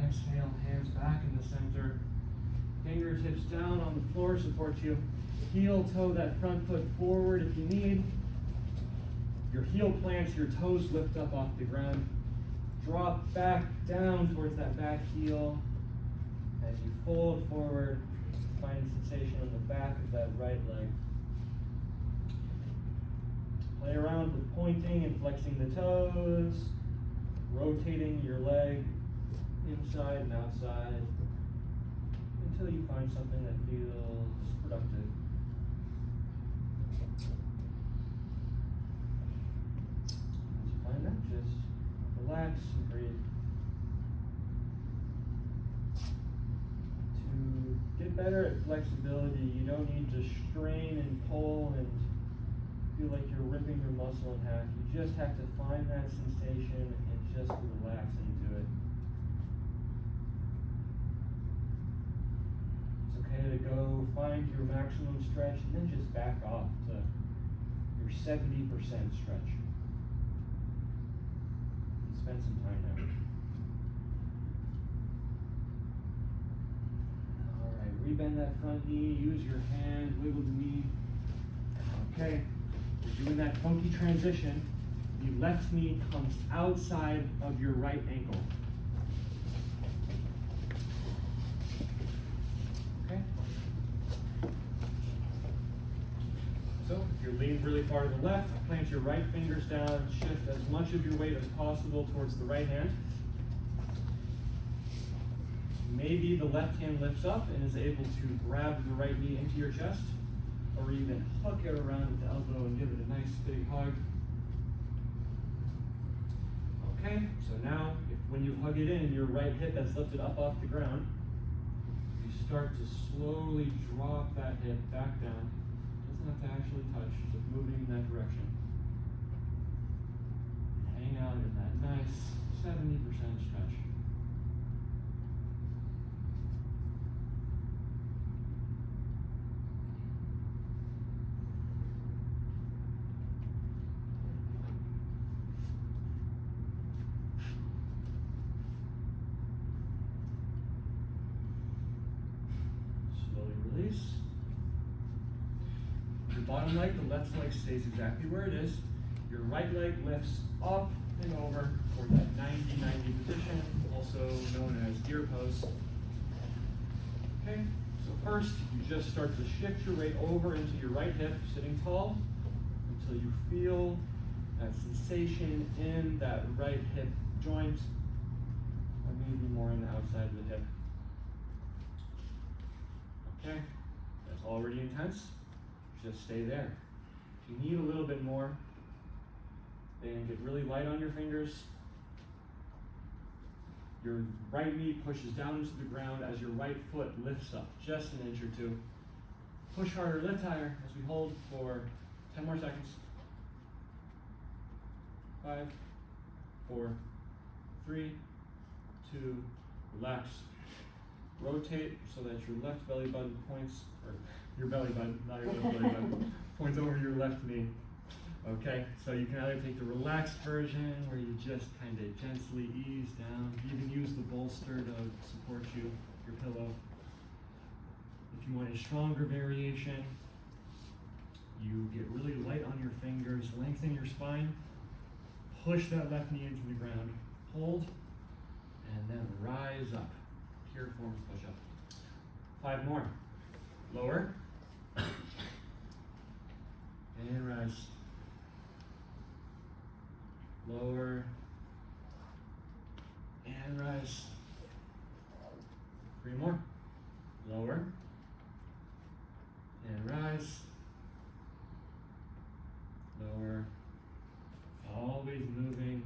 Exhale, hands back in the center. Fingertips down on the floor, support you. Heel toe that front foot forward if you need. Your heel plants, your toes lift up off the ground. Drop back down towards that back heel. As you fold forward, find sensation on the back of that right leg. Play around with pointing and flexing the toes, rotating your leg inside and outside until you find something that feels productive. Once you find that, just relax and breathe. To get better at flexibility, you don't need to strain and pull and feel like you're ripping your muscle in half. You just have to find that sensation and just relax into it. To go find your maximum stretch and then just back off to your 70% stretch. Spend some time now. Alright, rebend that front knee, use your hand, wiggle the knee. Okay, you're doing that funky transition. The left knee comes outside of your right ankle. So if you're leaning really far to the left, plant your right fingers down, shift as much of your weight as possible towards the right hand. Maybe the left hand lifts up and is able to grab the right knee into your chest, or even hook it around with the elbow and give it a nice big hug. Okay, so now when you hug it in, your right hip has lifted up off the ground. You start to slowly drop that hip back down. Doesn't have to actually touch, just moving in that direction. Hang out in that nice 70% stretch. Slowly release. Your bottom leg, the left leg stays exactly where it is. Your right leg lifts up and over toward that 90-90 position, also known as deer pose. Okay, so first you just start to shift your weight over into your right hip, sitting tall, until you feel that sensation in that right hip joint, or maybe more on the outside of the hip. Okay, that's already intense. Just stay there. If you need a little bit more, then get really light on your fingers. Your right knee pushes down into the ground as your right foot lifts up just an inch or two. Push harder, lift higher as we hold for 10 more seconds. 5, 4, 3, 2, relax. Rotate so that your left belly button points, or your belly button, not your left belly button, points over your left knee. Okay, so you can either take the relaxed version where you just kind of gently ease down, even use the bolster to support you, your pillow. If you want a stronger variation, you get really light on your fingers, lengthen your spine, push that left knee into the ground, hold, and then rise up. Pure form push-up. 5 more. Lower. And rise. Lower. And rise. 3 more. Lower. And rise. Lower. Always moving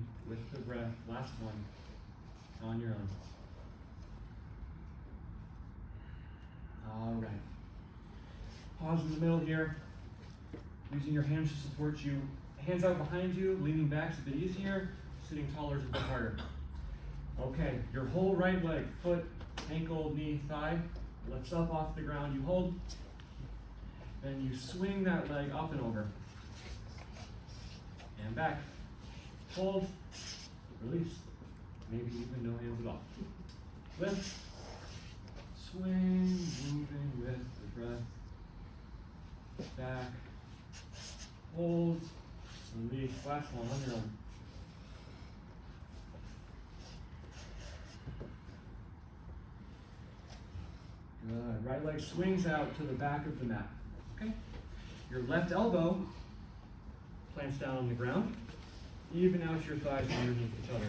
last one on your own. All right. Pause in the middle here. Using your hands to support you. Hands out behind you, leaning back is a bit easier. Sitting taller is a bit harder. Okay, your whole right leg, foot, ankle, knee, thigh, lifts up off the ground. You hold. Then you swing that leg up and over. And back. Hold. Release. Maybe even no hands at all. Lift. Swing, moving with the breath. Back. Hold. Release. Last one on your own. Good. Right leg swings out to the back of the mat. Okay? Your left elbow plants down on the ground. Even out your thighs underneath each other.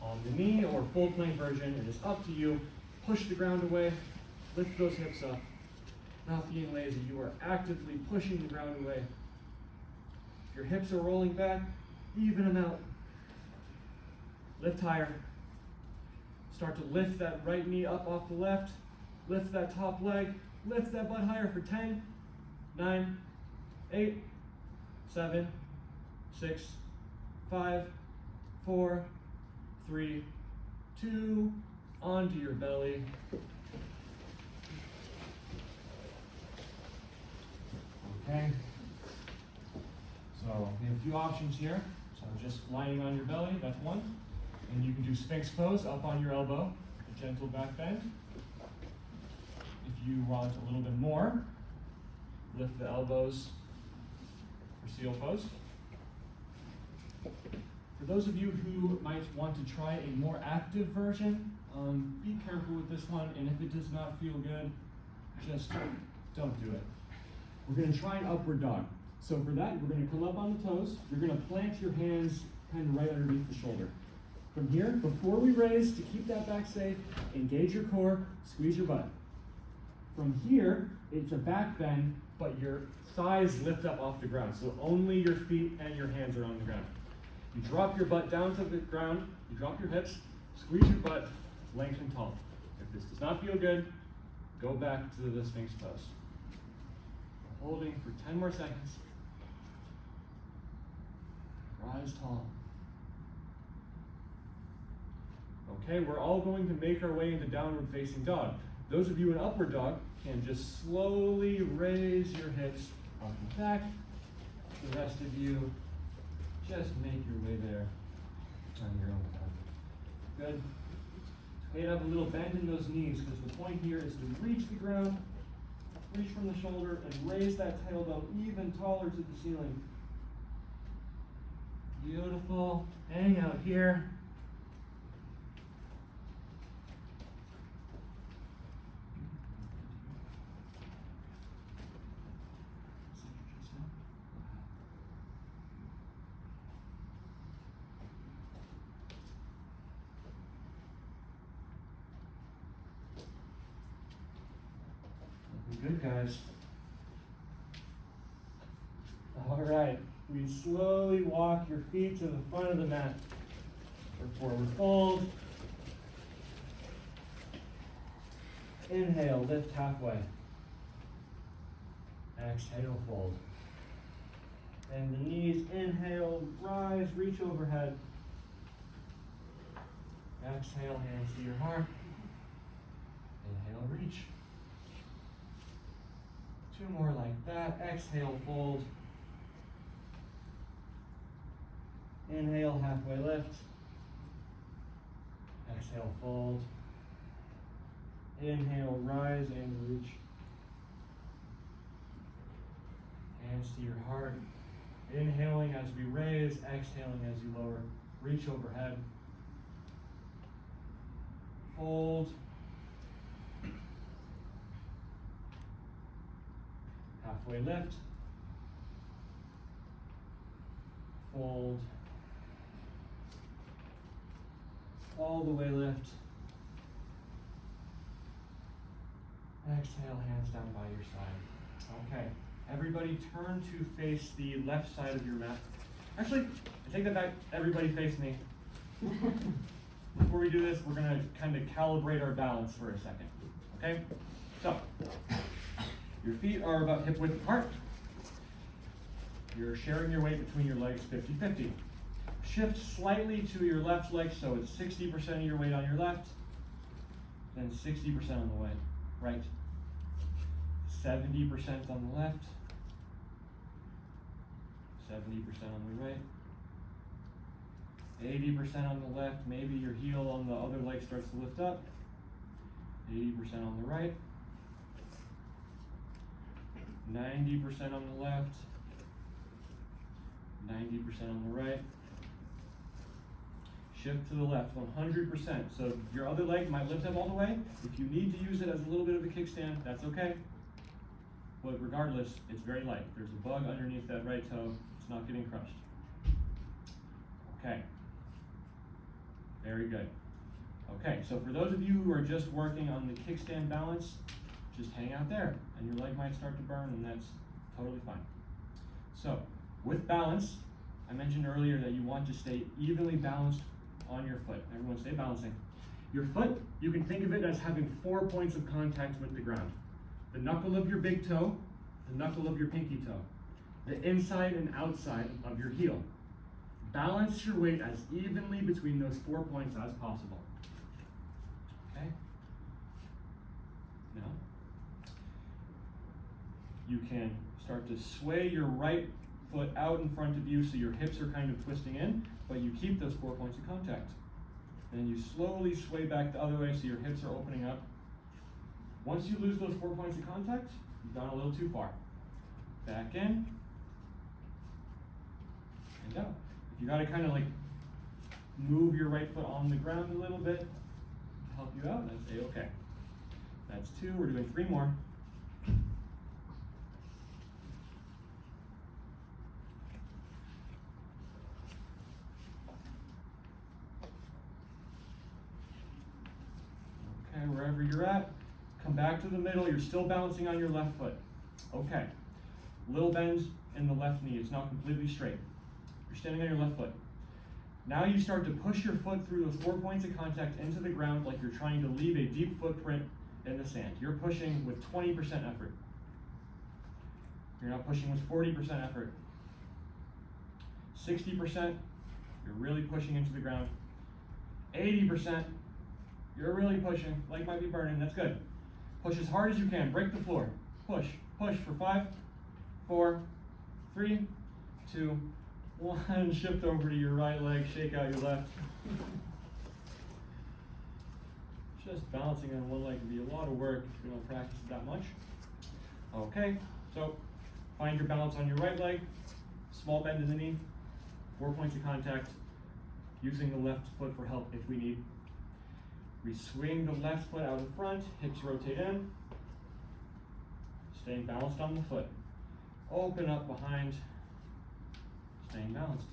On the knee or full plank version, it is up to you. Push the ground away. Lift those hips up. Not being lazy. You are actively pushing the ground away. If your hips are rolling back, even them out. Lift higher. Start to lift that right knee up off the left. Lift that top leg. Lift that butt higher for 10, 9, 8, 7, 6, 5, 4, 3, 2, onto your belly. Okay. So we have a few options here. So just lying on your belly, that's one. And you can do Sphinx pose up on your elbow, a gentle back bend. If you want a little bit more, lift the elbows for seal pose. For those of you who might want to try a more active version, be careful with this one, and if it does not feel good, just don't do it. We're going to try an upward dog. So for that, we're going to come up on the toes. You're going to plant your hands kind of right underneath the shoulder. From here, before we raise, to keep that back safe, engage your core, squeeze your butt. From here, it's a back bend, but your thighs lift up off the ground. So only your feet and your hands are on the ground. You drop your butt down to the ground, you drop your hips, squeeze your butt, lengthen tall. If this does not feel good, go back to the Sphinx pose. Holding for 10 more seconds. Rise tall. Okay, we're all going to make our way into downward facing dog. Those of you in upward dog can just slowly raise your hips up and back. The rest of you, just make your way there on your own time. Good. It's okay to have a little bend in those knees, because the point here is to reach the ground, reach from the shoulder, and raise that tailbone even taller to the ceiling. Beautiful. Hang out here. Good, guys. All right. We slowly walk your feet to the front of the mat for forward fold. Inhale, lift halfway. Exhale, fold. And the knees, inhale, rise, reach overhead. Exhale, hands to your heart. Inhale, reach. 2 more like that. Exhale, fold. Inhale, halfway lift. Exhale, fold. Inhale, rise and reach. Hands to your heart. Inhaling as we raise, exhaling as you lower. Reach overhead. Fold. Halfway lift. Fold. All the way lift. Exhale, hands down by your side. Okay, everybody turn to face the left side of your mat. Actually, I take that back. Everybody face me. Before we do this, we're gonna kind of calibrate our balance for a second, okay? So, your feet are about hip width apart. You're sharing your weight between your legs 50-50. Shift slightly to your left leg, so it's 60% of your weight on your left, then 60% on the right. 70% on the left, 70% on the right, 80% on the left. Maybe your heel on the other leg starts to lift up. 80% on the right, 90% on the left, 90% on the right. Shift to the left, 100%. So your other leg might lift up all the way. If you need to use it as a little bit of a kickstand, that's okay. But regardless, it's very light. There's a bug underneath that right toe. It's not getting crushed. Okay. Very good. Okay, so for those of you who are just working on the kickstand balance, just hang out there, and your leg might start to burn, and that's totally fine. So, with balance, I mentioned earlier that you want to stay evenly balanced on your foot. Everyone stay balancing. Your foot, you can think of it as having 4 points of contact with the ground. The knuckle of your big toe, the knuckle of your pinky toe, the inside and outside of your heel. Balance your weight as evenly between those 4 points as possible. Okay? Now, you can start to sway your right foot out in front of you so your hips are kind of twisting in, but you keep those 4 points of contact. Then you slowly sway back the other way so your hips are opening up. Once you lose those 4 points of contact, you've gone a little too far. Back in, and out. If you gotta kind of like move your right foot on the ground a little bit to help you out, then say, okay. That's 2, we're doing 3 more. Okay, wherever you're at, come back to the middle. You're still balancing on your left foot. Okay, little bend in the left knee. It's not completely straight. You're standing on your left foot. Now you start to push your foot through those 4 points of contact into the ground like you're trying to leave a deep footprint in the sand. You're pushing with 20% effort. You're not pushing with 40% effort. 60%, you're really pushing into the ground. 80%, you're really pushing. Leg might be burning, that's good. Push as hard as you can, break the floor. Push, push for 5, 4, 3, 2, 1. Shift over to your right leg, shake out your left. Just balancing on one leg can be a lot of work if you don't practice it that much. Okay, so find your balance on your right leg, small bend in the knee, 4 points of contact, using the left foot for help if we need. We swing the left foot out in front, hips rotate in, staying balanced on the foot. Open up behind, staying balanced.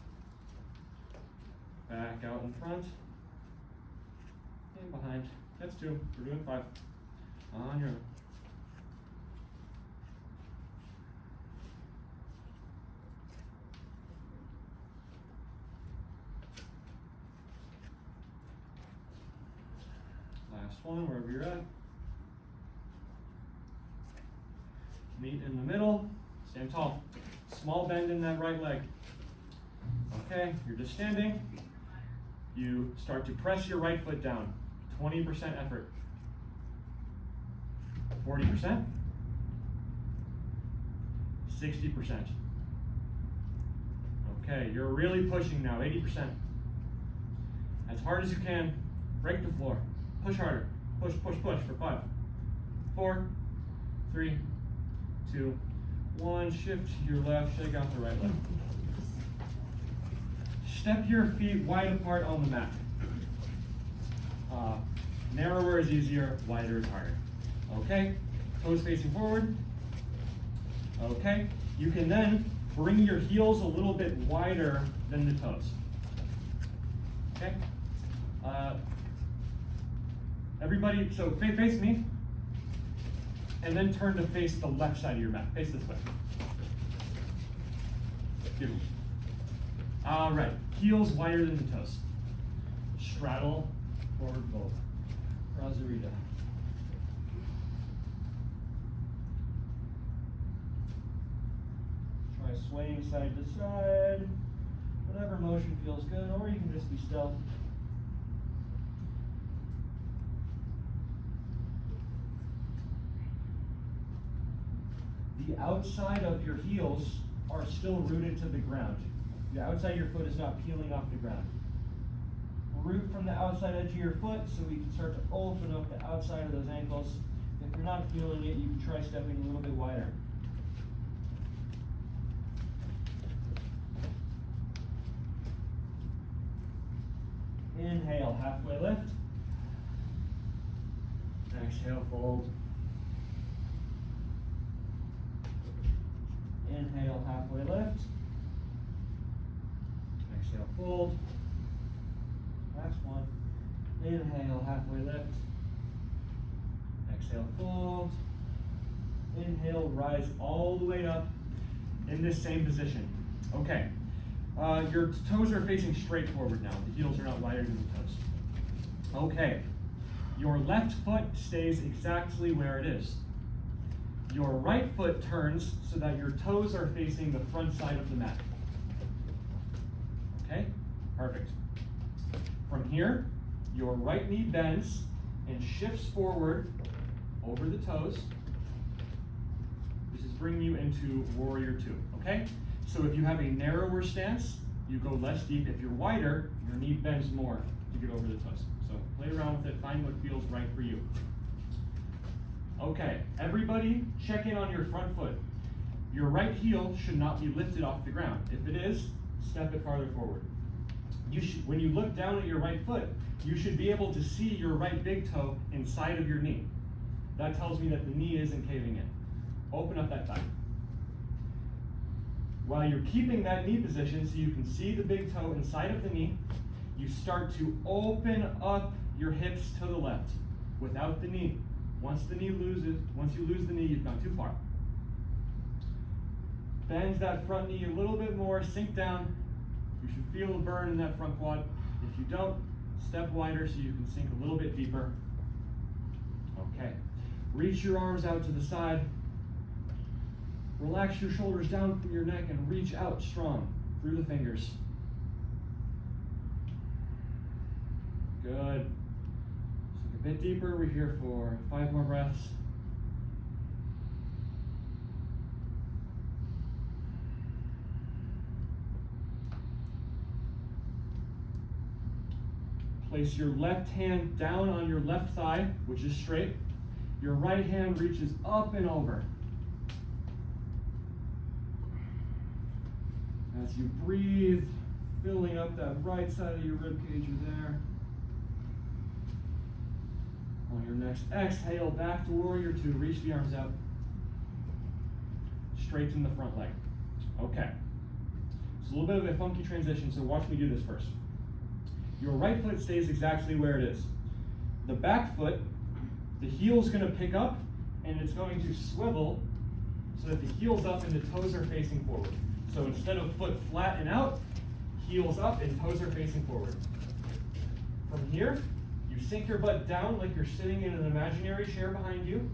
Back out in front, and behind. That's 2, we're doing 5. On your own. Last one, wherever you're at. Meet in the middle, stand tall. Small bend in that right leg. Okay, you're just standing. You start to press your right foot down. 20% effort. 40%. 60%. Okay, you're really pushing now, 80%. As hard as you can, break the floor. Push harder. Push, push, push for 5, 4, 3, 2, 1. Shift to your left, shake out the right leg. Step your feet wide apart on the mat. Narrower is easier, wider is harder. Okay, toes facing forward. Okay, you can then bring your heels a little bit wider than the toes. Okay, everybody, so face me, and then turn to face the left side of your mat. Face this way. Beautiful. All right, heels wider than the toes. Straddle, forward fold. Rosarita. Try swaying side to side. Whatever motion feels good, or you can just be still. The outside of your heels are still rooted to the ground. The outside of your foot is not peeling off the ground. Root from the outside edge of your foot so we can start to open up the outside of those ankles. If you're not feeling it, you can try stepping a little bit wider. Inhale, halfway lift. Exhale, fold. Inhale, halfway lift. Exhale, fold. Last one. Inhale, halfway lift. Exhale, fold. Inhale, rise all the way up in this same position. Okay. Your toes are facing straight forward now. The heels are not wider than the toes. Okay. Your left foot stays exactly where it is. Your right foot turns so that your toes are facing the front side of the mat. Okay? Perfect. From here, your right knee bends and shifts forward over the toes. This is bringing you into warrior two, okay? So if you have a narrower stance, you go less deep. If you're wider, your knee bends more to get over the toes. So play around with it, find what feels right for you. Okay, everybody check in on your front foot. Your right heel should not be lifted off the ground. If it is, step it farther forward. When you look down at your right foot, you should be able to see your right big toe inside of your knee. That tells me that the knee isn't caving in. Open up that thigh. While you're keeping that knee position so you can see the big toe inside of the knee, you start to open up your hips to the left without the knee. Once you lose the knee, you've gone too far. Bend that front knee a little bit more, sink down. You should feel a burn in that front quad. If you don't, step wider so you can sink a little bit deeper. Okay. Reach your arms out to the side. Relax your shoulders down from your neck and reach out strong through the fingers. Good. Sink a bit deeper. We're here for 5 more breaths. Place your left hand down on your left thigh, which is straight. Your right hand reaches up and over. As you breathe, filling up that right side of your rib cage, you're there. On your next exhale, back to warrior two. Reach the arms out. Straighten the front leg. Okay. It's a little bit of a funky transition, so watch me do this first. Your right foot stays exactly where it is. The back foot, the heel's going to pick up, and it's going to swivel so that the heel's up and the toes are facing forward. So instead of foot flat and out, heels up and toes are facing forward. From here, you sink your butt down like you're sitting in an imaginary chair behind you.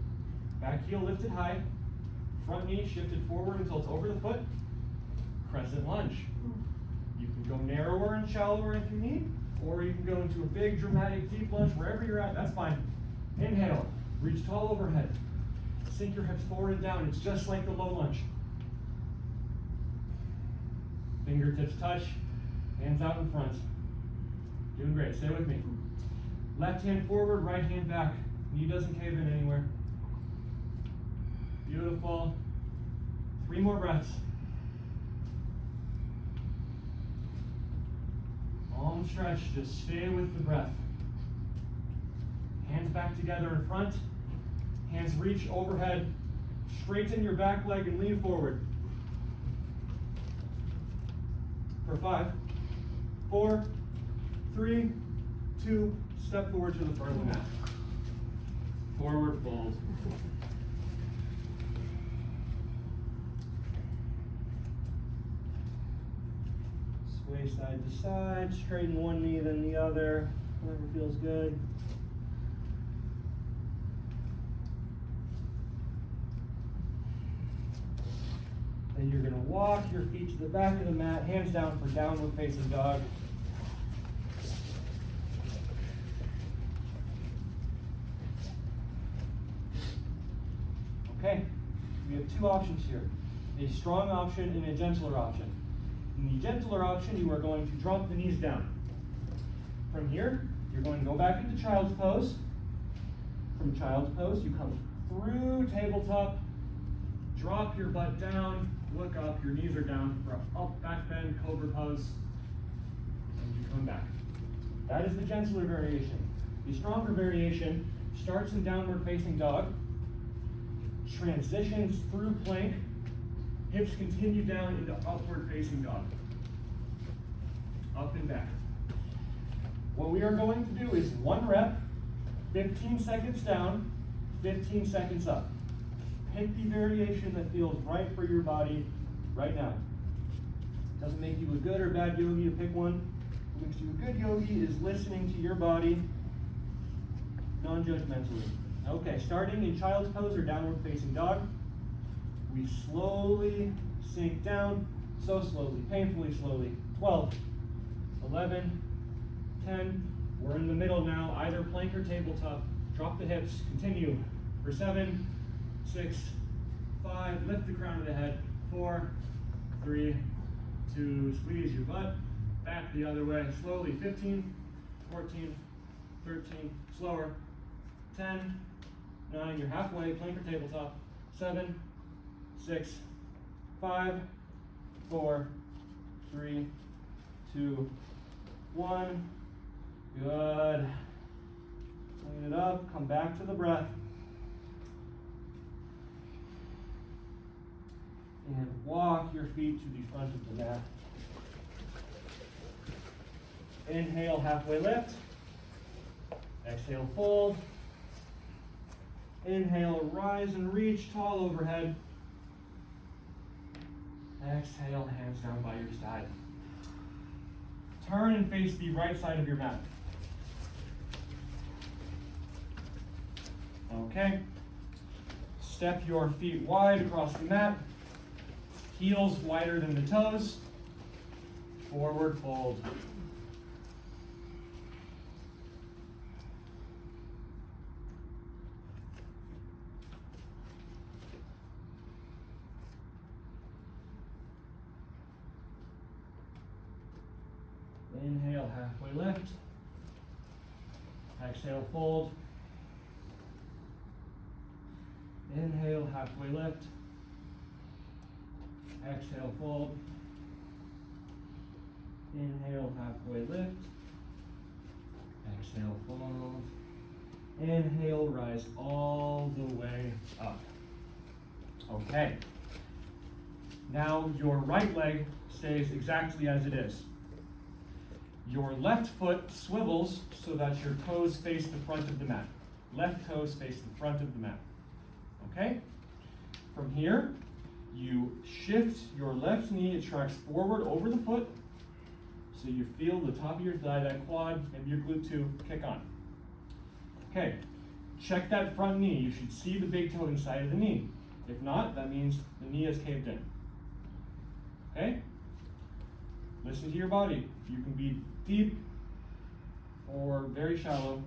Back heel lifted high. Front knee shifted forward until it's over the foot. Crescent lunge. You can go narrower and shallower into your knee, or you can go into a big, dramatic, deep lunge wherever you're at. That's fine. Inhale. Reach tall overhead. Sink your hips forward and down. It's just like the low lunge. Fingertips touch, hands out in front. Doing great, stay with me. Left hand forward, right hand back. Knee doesn't cave in anywhere. Beautiful. 3 more breaths. Long stretch, just stay with the breath. Hands back together in front. Hands reach overhead. Straighten your back leg and lean forward. For 5, 4, 3, 2, step forward to the front of the mat. Forward fold. Sway side to side, straighten one knee then the other, whatever feels good. Then you're going to walk your feet to the back of the mat, hands down for downward facing dog. Okay, we have two options here, a strong option and a gentler option. In the gentler option, you are going to drop the knees down. From here, you're going to go back into child's pose. From child's pose, you come through tabletop, drop your butt down, look up, your knees are down for up, back bend, cobra pose, and you come back. That is the gentler variation. The stronger variation starts in downward facing dog, transitions through plank, hips continue down into upward facing dog. Up and back. What we are going to do is 1 rep, 15 seconds down, 15 seconds up. Pick the variation that feels right for your body right now. Doesn't make you a good or bad yogi to pick one. What makes you a good yogi is listening to your body non-judgmentally. Okay, starting in child's pose or downward facing dog, we slowly sink down, so slowly, painfully slowly. 12, 11, 10, we're in the middle now, either plank or tabletop. Drop the hips, continue for 7, 6, 5, lift the crown of the head, 4, 3, 2, squeeze your butt, back the other way, slowly, 15, 14, 13, slower, 10, 9, you're halfway, plank or tabletop, 7, 6, 5, 4, 3, 2, 1, good. Clean it up, come back to the breath. And walk your feet to the front of the mat. Inhale, halfway lift. Exhale, fold. Inhale, rise and reach, tall overhead. Exhale, hands down by your side. Turn and face the right side of your mat. Okay. Step your feet wide across the mat. Heels wider than the toes. Forward fold. Inhale, halfway lift. Exhale, fold. Inhale, halfway lift. Exhale, fold. Inhale, halfway lift. Exhale, fold. Inhale, rise all the way up. Okay. Now your right leg stays exactly as it is. Your left foot swivels so that your toes face the front of the mat. Left toes face the front of the mat. Okay? From here, you shift your left knee, it tracks forward over the foot, so you feel the top of your thigh, that quad, maybe your glute too, kick on. Okay, check that front knee. You should see the big toe inside of the knee. If not, that means the knee is caved in. Okay? Listen to your body. You can be deep or very shallow,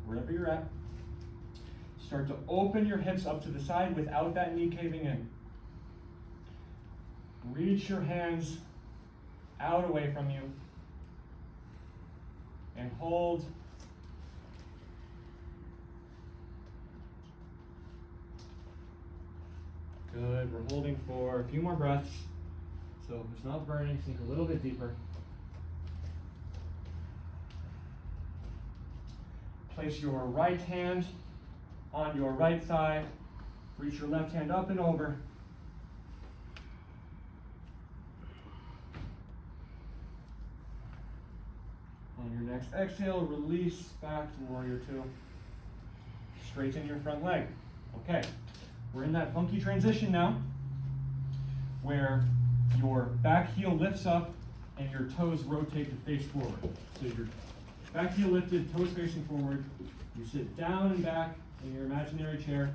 wherever you're at. Start to open your hips up to the side without that knee caving in. Reach your hands out away from you and hold. Good, we're holding for a few more breaths. So if it's not burning, sink a little bit deeper. Place your right hand on your right thigh. Reach your left hand up and over. On your next exhale, release back to warrior two. Straighten your front leg. Okay, we're in that funky transition now where your back heel lifts up and your toes rotate to face forward. So your back heel lifted, toes facing forward. You sit down and back in your imaginary chair.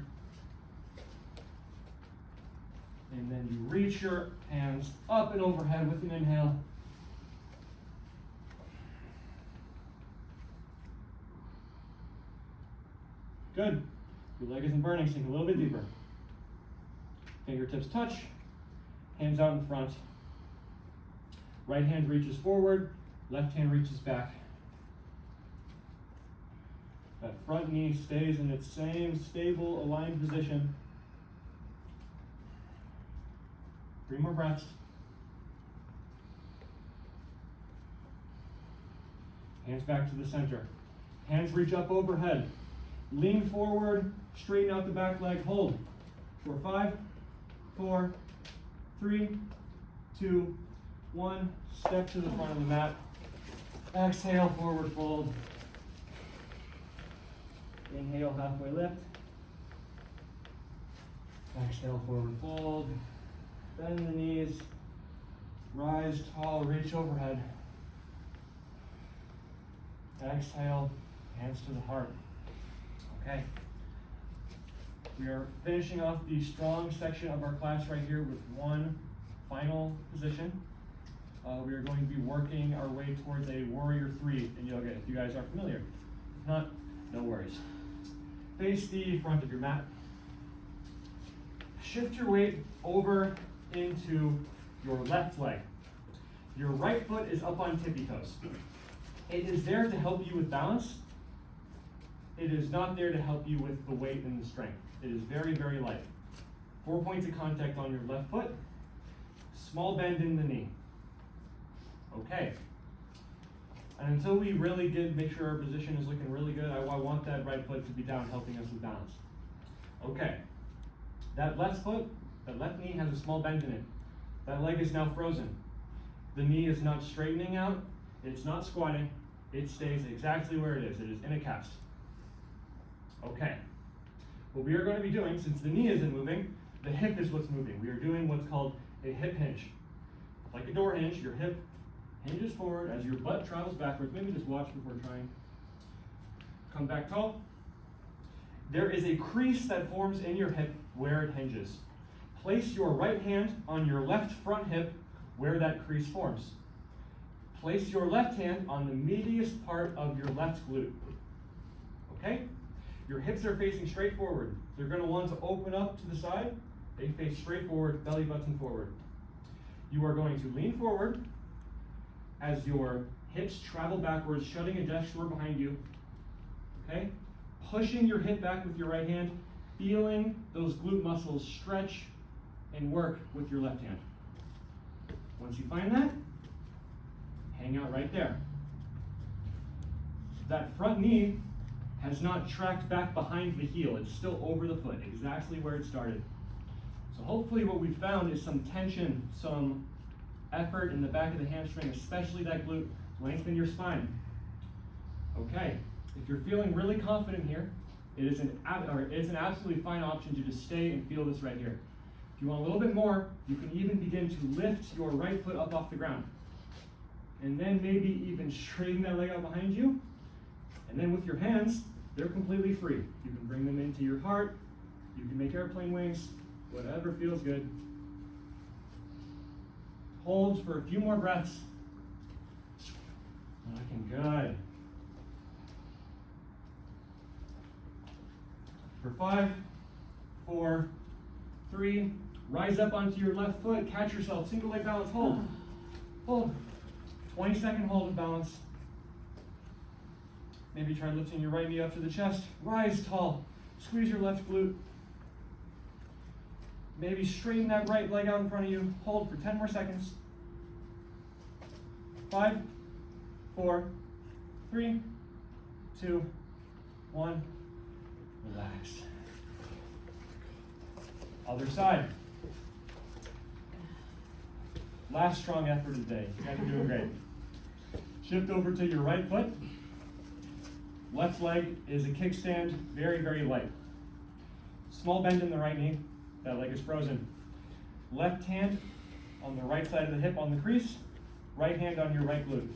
And then you reach your hands up and overhead with an inhale. Good. Your leg isn't burning, sink a little bit deeper. Fingertips touch, hands out in front. Right hand reaches forward, left hand reaches back. That front knee stays in its same stable, aligned position. 3 more breaths. Hands back to the center. Hands reach up overhead. Lean forward, straighten out the back leg, hold. For 5, 4, 3, 2, 1. Step to the front of the mat. Exhale, forward fold. Inhale, halfway lift. Exhale, forward fold. Bend the knees. Rise tall, reach overhead. Exhale, hands to the heart. Okay. We are finishing off the strong section of our class right here with one final position. We are going to be working our way towards a warrior 3 in yoga, if you guys are familiar. If not, no worries. Face the front of your mat. Shift your weight over into your left leg. Your right foot is up on tippy toes. It is there to help you with balance. It is not there to help you with the weight and the strength. It is very, very light. 4 points of contact on your left foot. Small bend in the knee. Okay. And until we really make sure our position is looking really good, I want that right foot to be down, helping us with balance. Okay. That left foot, that left knee has a small bend in it. That leg is now frozen. The knee is not straightening out. It's not squatting. It stays exactly where it is. It is in a cast. Okay. What we are going to be doing, since the knee isn't moving, the hip is what's moving. We are doing what's called a hip hinge. Like a door hinge, your hip hinges forward as your butt travels backwards. Maybe just watch before trying. Come back tall. There is a crease that forms in your hip where it hinges. Place your right hand on your left front hip where that crease forms. Place your left hand on the meatiest part of your left glute. Okay? Your hips are facing straight forward. They're going to want to open up to the side. They face straight forward, belly button forward. You are going to lean forward as your hips travel backwards, shutting a desk door behind you. Okay? Pushing your hip back with your right hand, feeling those glute muscles stretch and work with your left hand. Once you find that, hang out right there. That front knee has not tracked back behind the heel. It's still over the foot, exactly where it started. So hopefully what we found is some tension, some effort in the back of the hamstring, especially that glute. Lengthen your spine. Okay, if you're feeling really confident here, it is an absolutely fine option to just stay and feel this right here. If you want a little bit more, you can even begin to lift your right foot up off the ground. And then maybe even straighten that leg out behind you. And then with your hands, they're completely free. You can bring them into your heart. You can make airplane wings, whatever feels good. Hold for a few more breaths. Looking good. For 5, 4, 3, rise up onto your left foot, catch yourself, single leg balance, hold. Hold. 20-second hold of balance. Maybe try lifting your right knee up to the chest. Rise tall. Squeeze your left glute. Maybe straighten that right leg out in front of you. Hold for 10 more seconds. 5, 4, 3, 2, 1. Relax. Other side. Last strong effort of the day. You guys are doing great. Shift over to your right foot. Left leg is a kickstand, very, very light. Small bend in the right knee. That leg is frozen. Left hand on the right side of the hip on the crease. right hand on your right glute.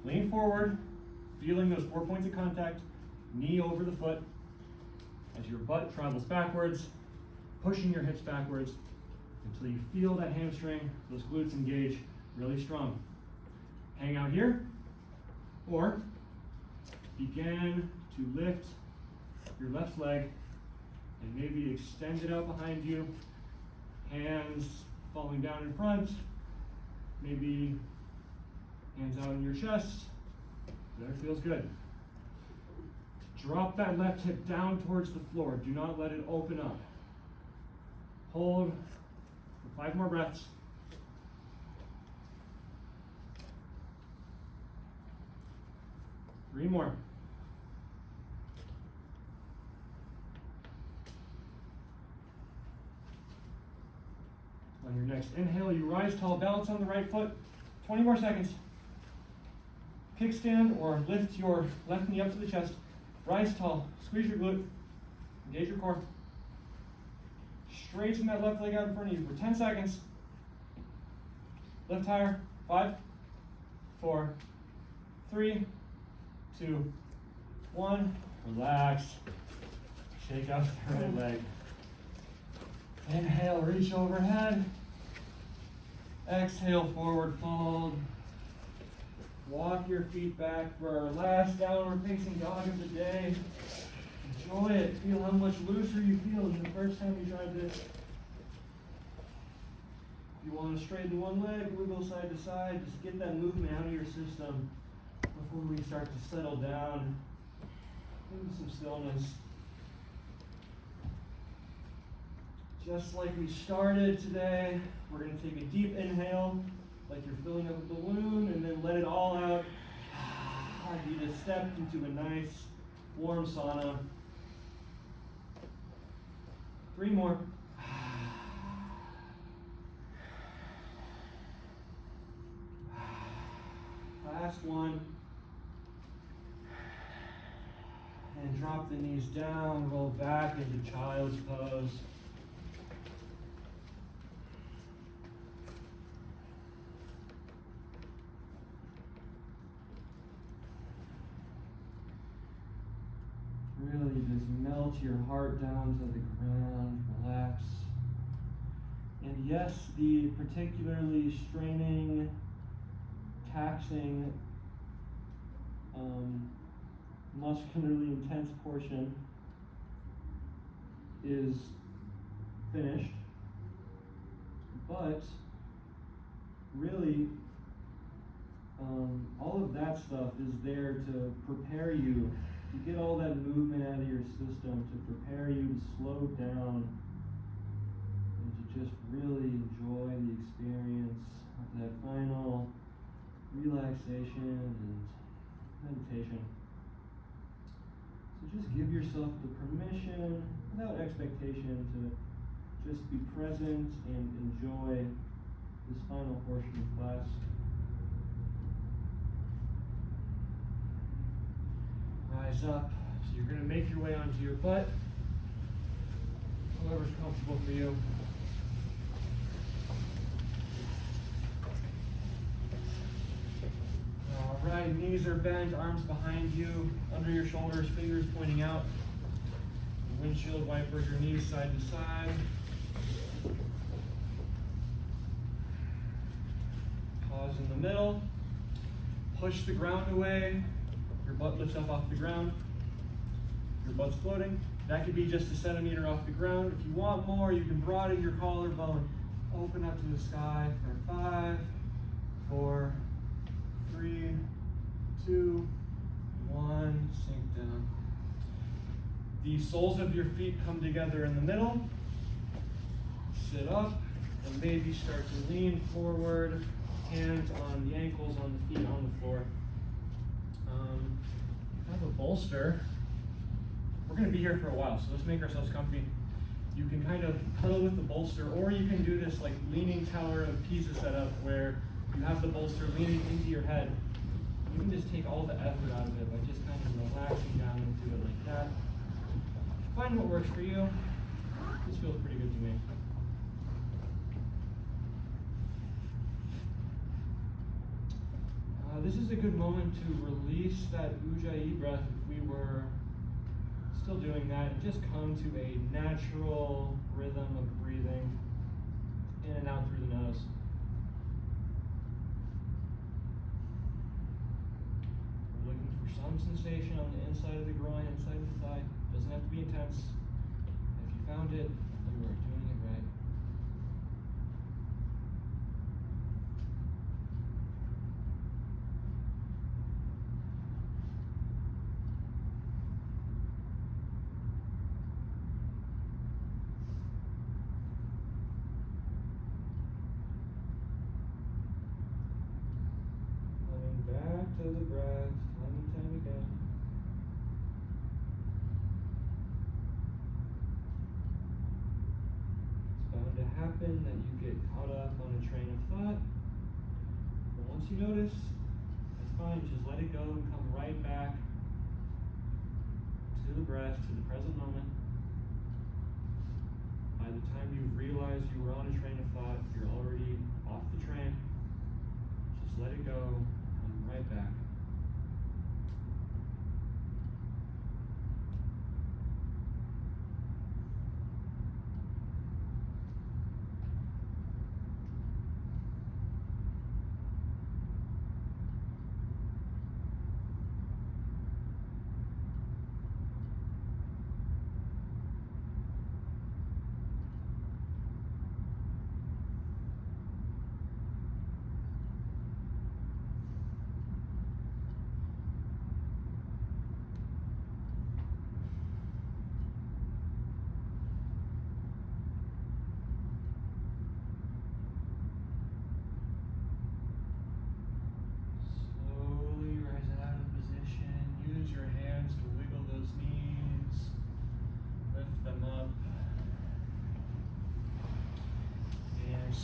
Lean forward, feeling those 4 points of contact, knee over the foot, as your butt travels backwards, pushing your hips backwards until you feel that hamstring, those glutes engage really strong. Hang out here, or begin to lift your left leg and maybe extend it out behind you, hands falling down in front, maybe hands out on your chest, whatever feels good. Drop that left hip down towards the floor. Do not let it open up. Hold for 5 more breaths. Three more. On your next inhale, you rise tall, balance on the right foot. 20 more seconds. Kickstand or lift your left knee up to the chest. Rise tall, squeeze your glute, engage your core. Straighten that left leg out in front of you for 10 seconds. Lift higher. 5, 4, 3, 2, 1. Relax. Shake out the right leg. Inhale, reach overhead. Exhale, forward fold. Walk your feet back for our last downward facing dog of the day. Enjoy it. Feel how much looser you feel than the first time you tried this. If you want to straighten one leg, wiggle side to side. Just get that movement out of your system before we start to settle down into some stillness. Just like we started today, we're going to take a deep inhale, like you're filling up a balloon, and then let it all out. You just stepped into a nice, warm sauna. 3 more. Last one. And drop the knees down, roll back into child's pose. Really just melt your heart down to the ground, relax. And yes, the particularly straining, taxing, muscularly intense portion is finished. But really, all of that stuff is there to prepare you to get all that movement out of your system, to prepare you to slow down and to just really enjoy the experience of that final relaxation and meditation. So just give yourself the permission, without expectation, to just be present and enjoy this final portion of class. Rise up. So you're going to make your way onto your butt, whoever's comfortable for you. All right, knees are bent, arms behind you, under your shoulders, fingers pointing out. Windshield wipers, your knees side to side. Pause in the middle. Push the ground away. Your butt lifts up off the ground. Your butt's floating. That could be just a centimeter off the ground. If you want more, you can broaden your collarbone. Open up to the sky for 5, 4, 3, 2, 1. Sink down. The soles of your feet come together in the middle. Sit up and maybe start to lean forward. Hands on the ankles, on the feet, on the floor. Have a bolster. We're going to be here for a while, so let's make ourselves comfy. You can kind of cuddle with the bolster, or you can do this like leaning Tower of Pisa setup where you have the bolster leaning into your head. You can just take all the effort out of it by just kind of relaxing down into it like that. Find what works for you. This feels pretty good to me. This is a good moment to release that Ujjayi breath if we were still doing that, and just come to a natural rhythm of breathing in and out through the nose. We're looking for some sensation on the inside of the groin, inside of the thigh. Doesn't have to be intense. If you found it, you are doing it right. Coming back to the breath, time and time again. To happen that you get caught up on a train of thought. But once you notice, that's fine, just let it go and come right back to the breath, to the present moment. By the time you realize you were on a train of thought, you're already off the train. Just let it go, come right back.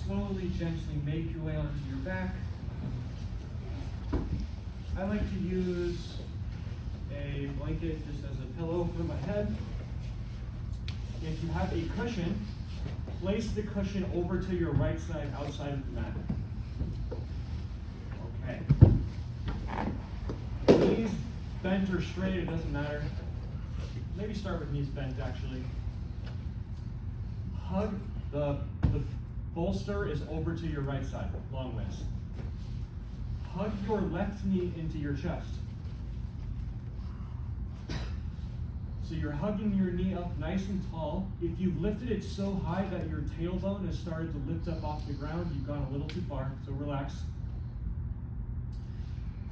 Slowly, gently make your way onto your back. I like to use a blanket just as a pillow for my head. If you have a cushion, place the cushion over to your right side outside of the mat. Okay. Knees bent or straight, it doesn't matter. Maybe start with knees bent actually. Hug the bolster is over to your right side, long ways. Hug your left knee into your chest. So you're hugging your knee up nice and tall. If you've lifted it so high that your tailbone has started to lift up off the ground, you've gone a little too far, so relax.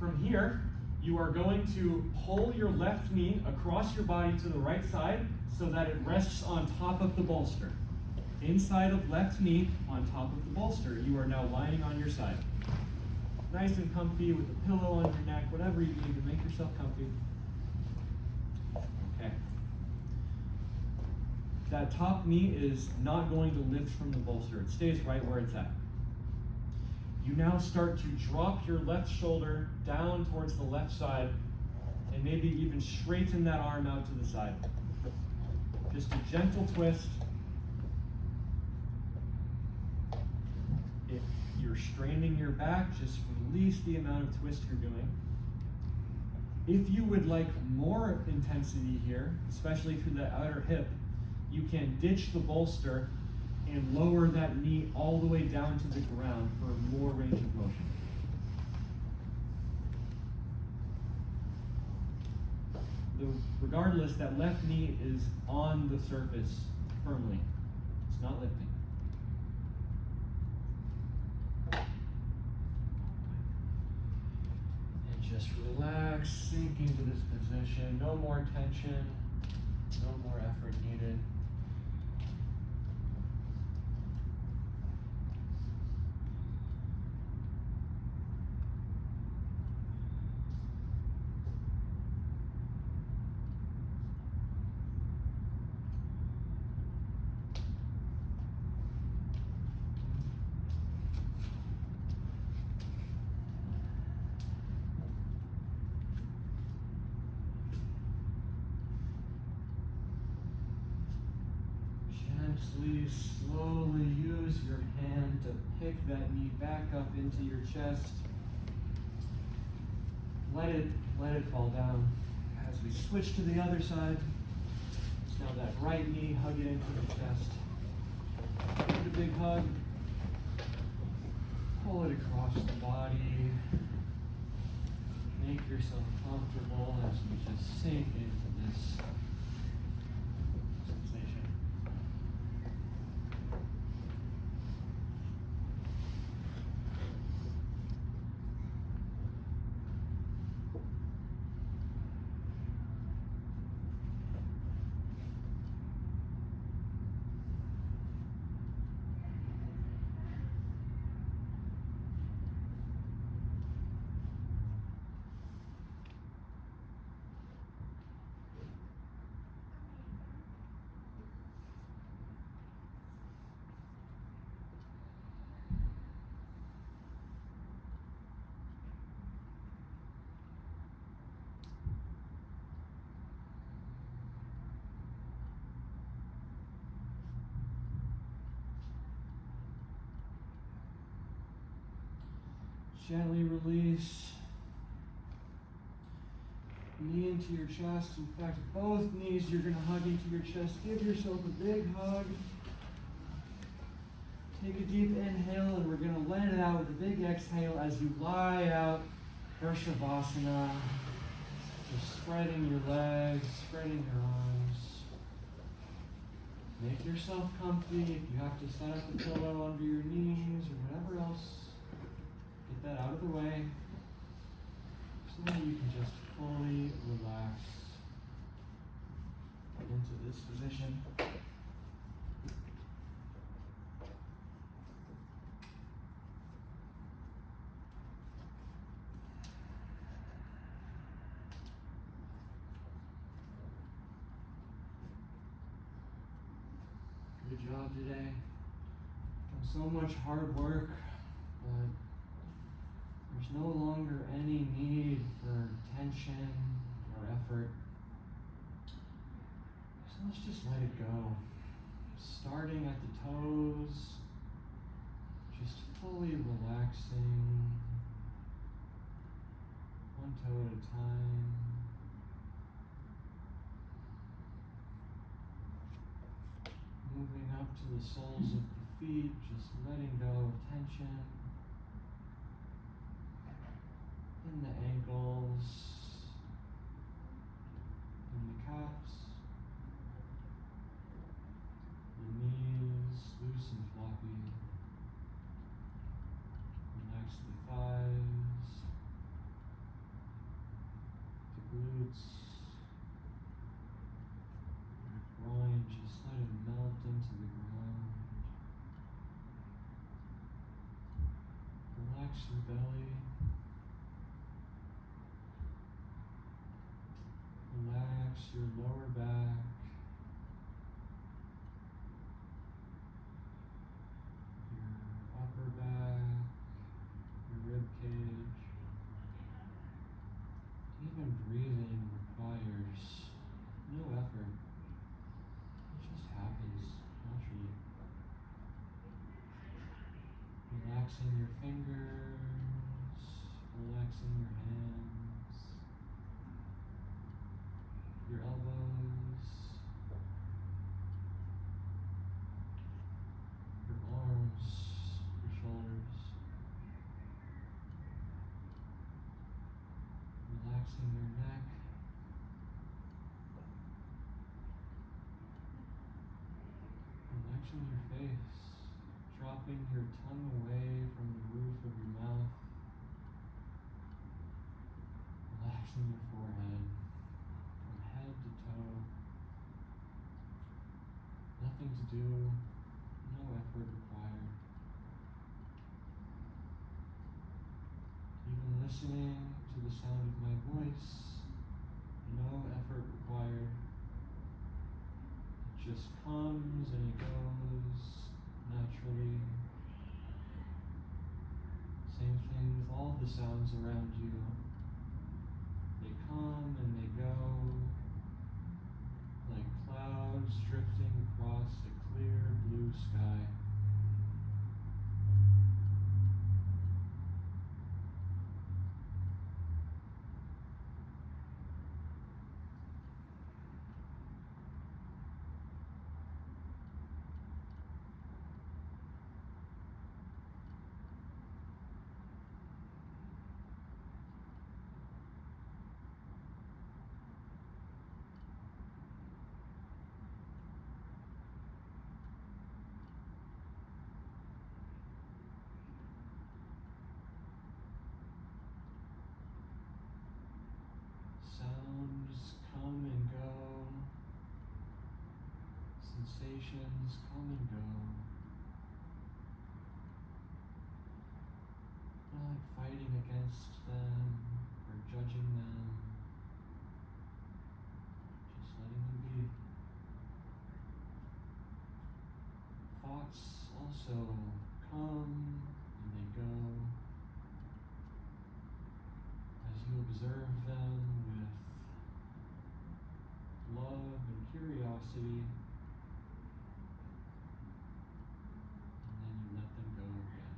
From here, you are going to pull your left knee across your body to the right side so that it rests on top of the bolster. Inside of left knee on top of the bolster. You are now lying on your side. Nice and comfy with a pillow on your neck, whatever you need to make yourself comfy. Okay. That top knee is not going to lift from the bolster. It stays right where it's at. You now start to drop your left shoulder down towards the left side and maybe even straighten that arm out to the side. Just a gentle twist. If you're straining your back, just release the amount of twist you're doing. If you would like more intensity here, especially through the outer hip, you can ditch the bolster and lower that knee all the way down to the ground for more range of motion. Regardless, that left knee is on the surface firmly. It's not lifting. And just relax, sink into this position. No more tension, no more effort needed. Slowly use your hand to pick that knee back up into your chest. let it fall down. As we switch to the other side, now that right knee, hug it into the chest. Give it a big hug. Pull it across the body. Make yourself comfortable as we just sink into this sensation. Gently release. Knee into your chest. In fact, both knees you're going to hug into your chest. Give yourself a big hug. Take a deep inhale, and we're going to let it out with a big exhale as you lie out for Shavasana. Just spreading your legs, spreading your arms. Make yourself comfy. If you have to set up a pillow under your knees or whatever else, get that out of the way so that you can just fully relax into this position. Good job today. Done so much hard work, but there's no longer any need for tension or effort. So let's just let it go. Starting at the toes, just fully relaxing, one toe at a time. Moving up to the soles of the feet, just letting go of tension. In the ankles, in the calves, the knees loose and floppy. Relax the thighs, the glutes, your groin, just let it melt into the ground. Relax your belly. Relax your lower back, your upper back, your rib cage. Even breathing requires no effort. It just happens naturally. Relaxing your fingers, relaxing your hands, your elbows, your arms, your shoulders. Relaxing your neck. Relaxing your face. Dropping your tongue away from the roof of your mouth. Relaxing your forehead. Head to toe, nothing to do, no effort required. Even listening to the sound of my voice, no effort required. It just comes and it goes naturally. Same thing with all the sounds around you. They come and they go, like clouds drifting across a clear blue sky. emotions come and go. Not fighting against them or judging them. Just letting them be. Thoughts also come and they go as you observe them with love and curiosity, and then you let them go again.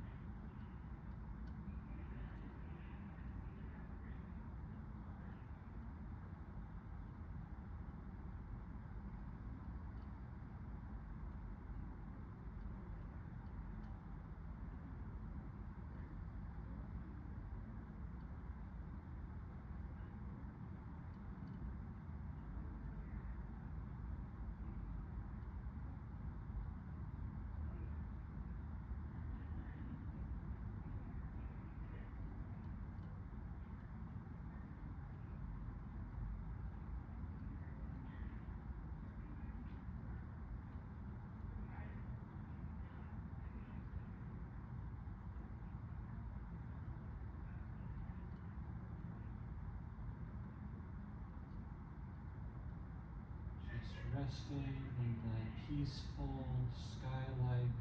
Resting in that peaceful, sky-like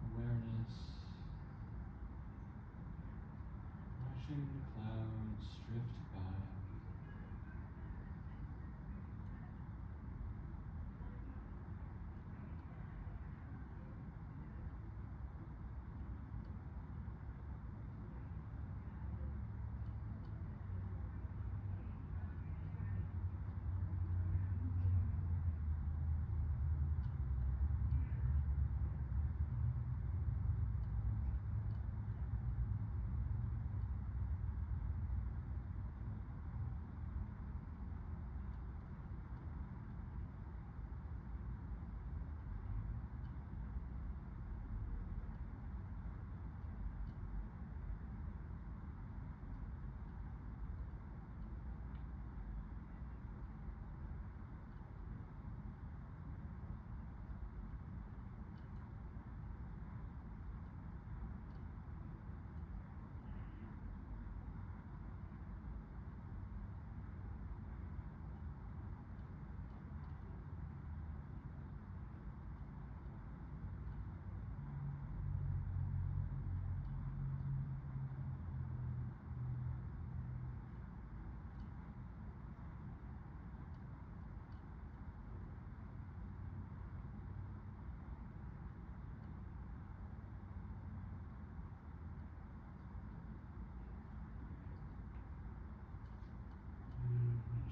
awareness, watching the clouds drift by.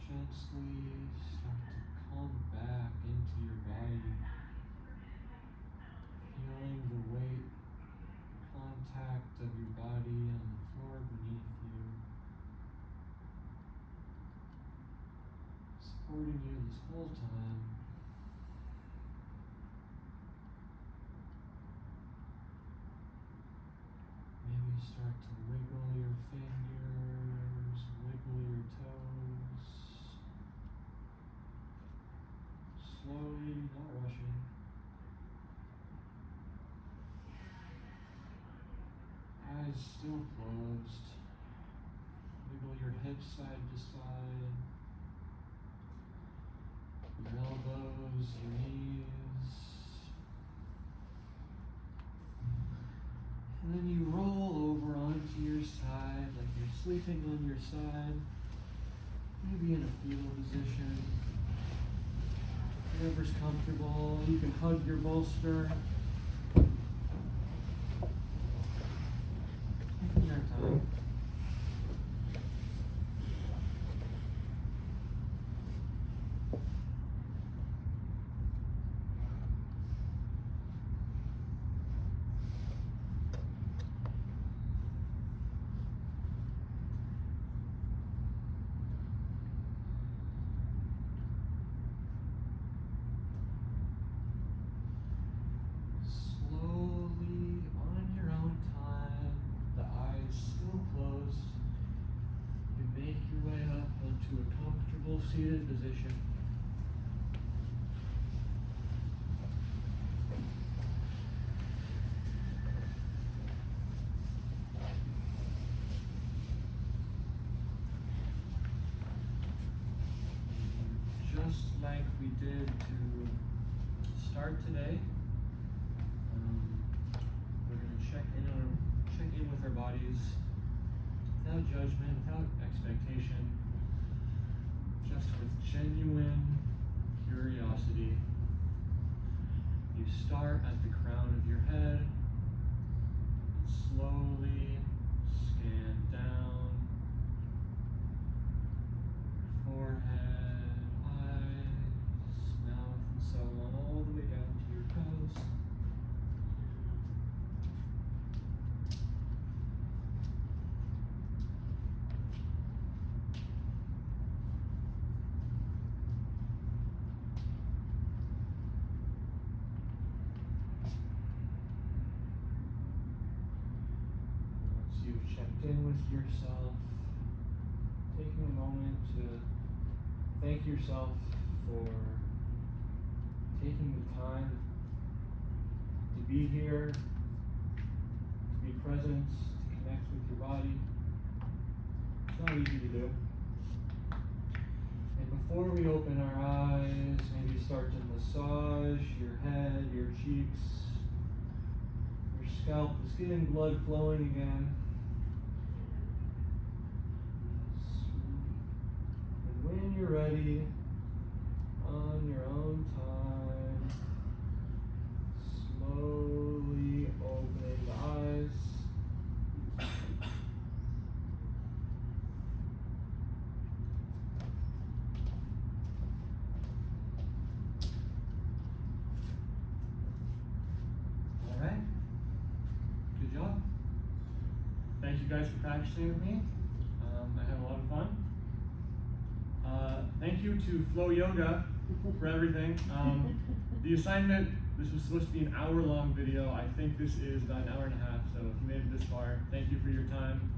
Gently start to come back into your body, feeling the weight, contact of your body on the floor beneath you, supporting you this whole time. Maybe start to wiggle your fingers, wiggle your toes. Slowly, not rushing. Eyes still closed. Wiggle your hips side to side. Your elbows, your knees. And then you roll over onto your side like you're sleeping on your side. Maybe in a fetal position. Whatever's comfortable. You can hug your bolster. Taking your time. Seated position. excited to start today. We're going to check in with our bodies without judgment, without expectation, just with genuine curiosity. You start at the crown of your head and slowly scan down, forehead, eyes, mouth, and so on, all the way down to your toes. Once you've checked in with yourself, taking a moment to thank yourself for taking the time to be here, to be present, to connect with your body. It's not easy to do. And before we open our eyes, maybe start to massage your head, your cheeks. Your scalp is getting blood flowing again. And when you're ready, on your own time, slowly opening the eyes. All right. Good job. Thank you guys for practicing with me. I had a lot of fun. Thank you to Flow Yoga for everything. The assignment, this was supposed to be an hour-long video. I think this is about an hour and a half, so if you made it this far, thank you for your time.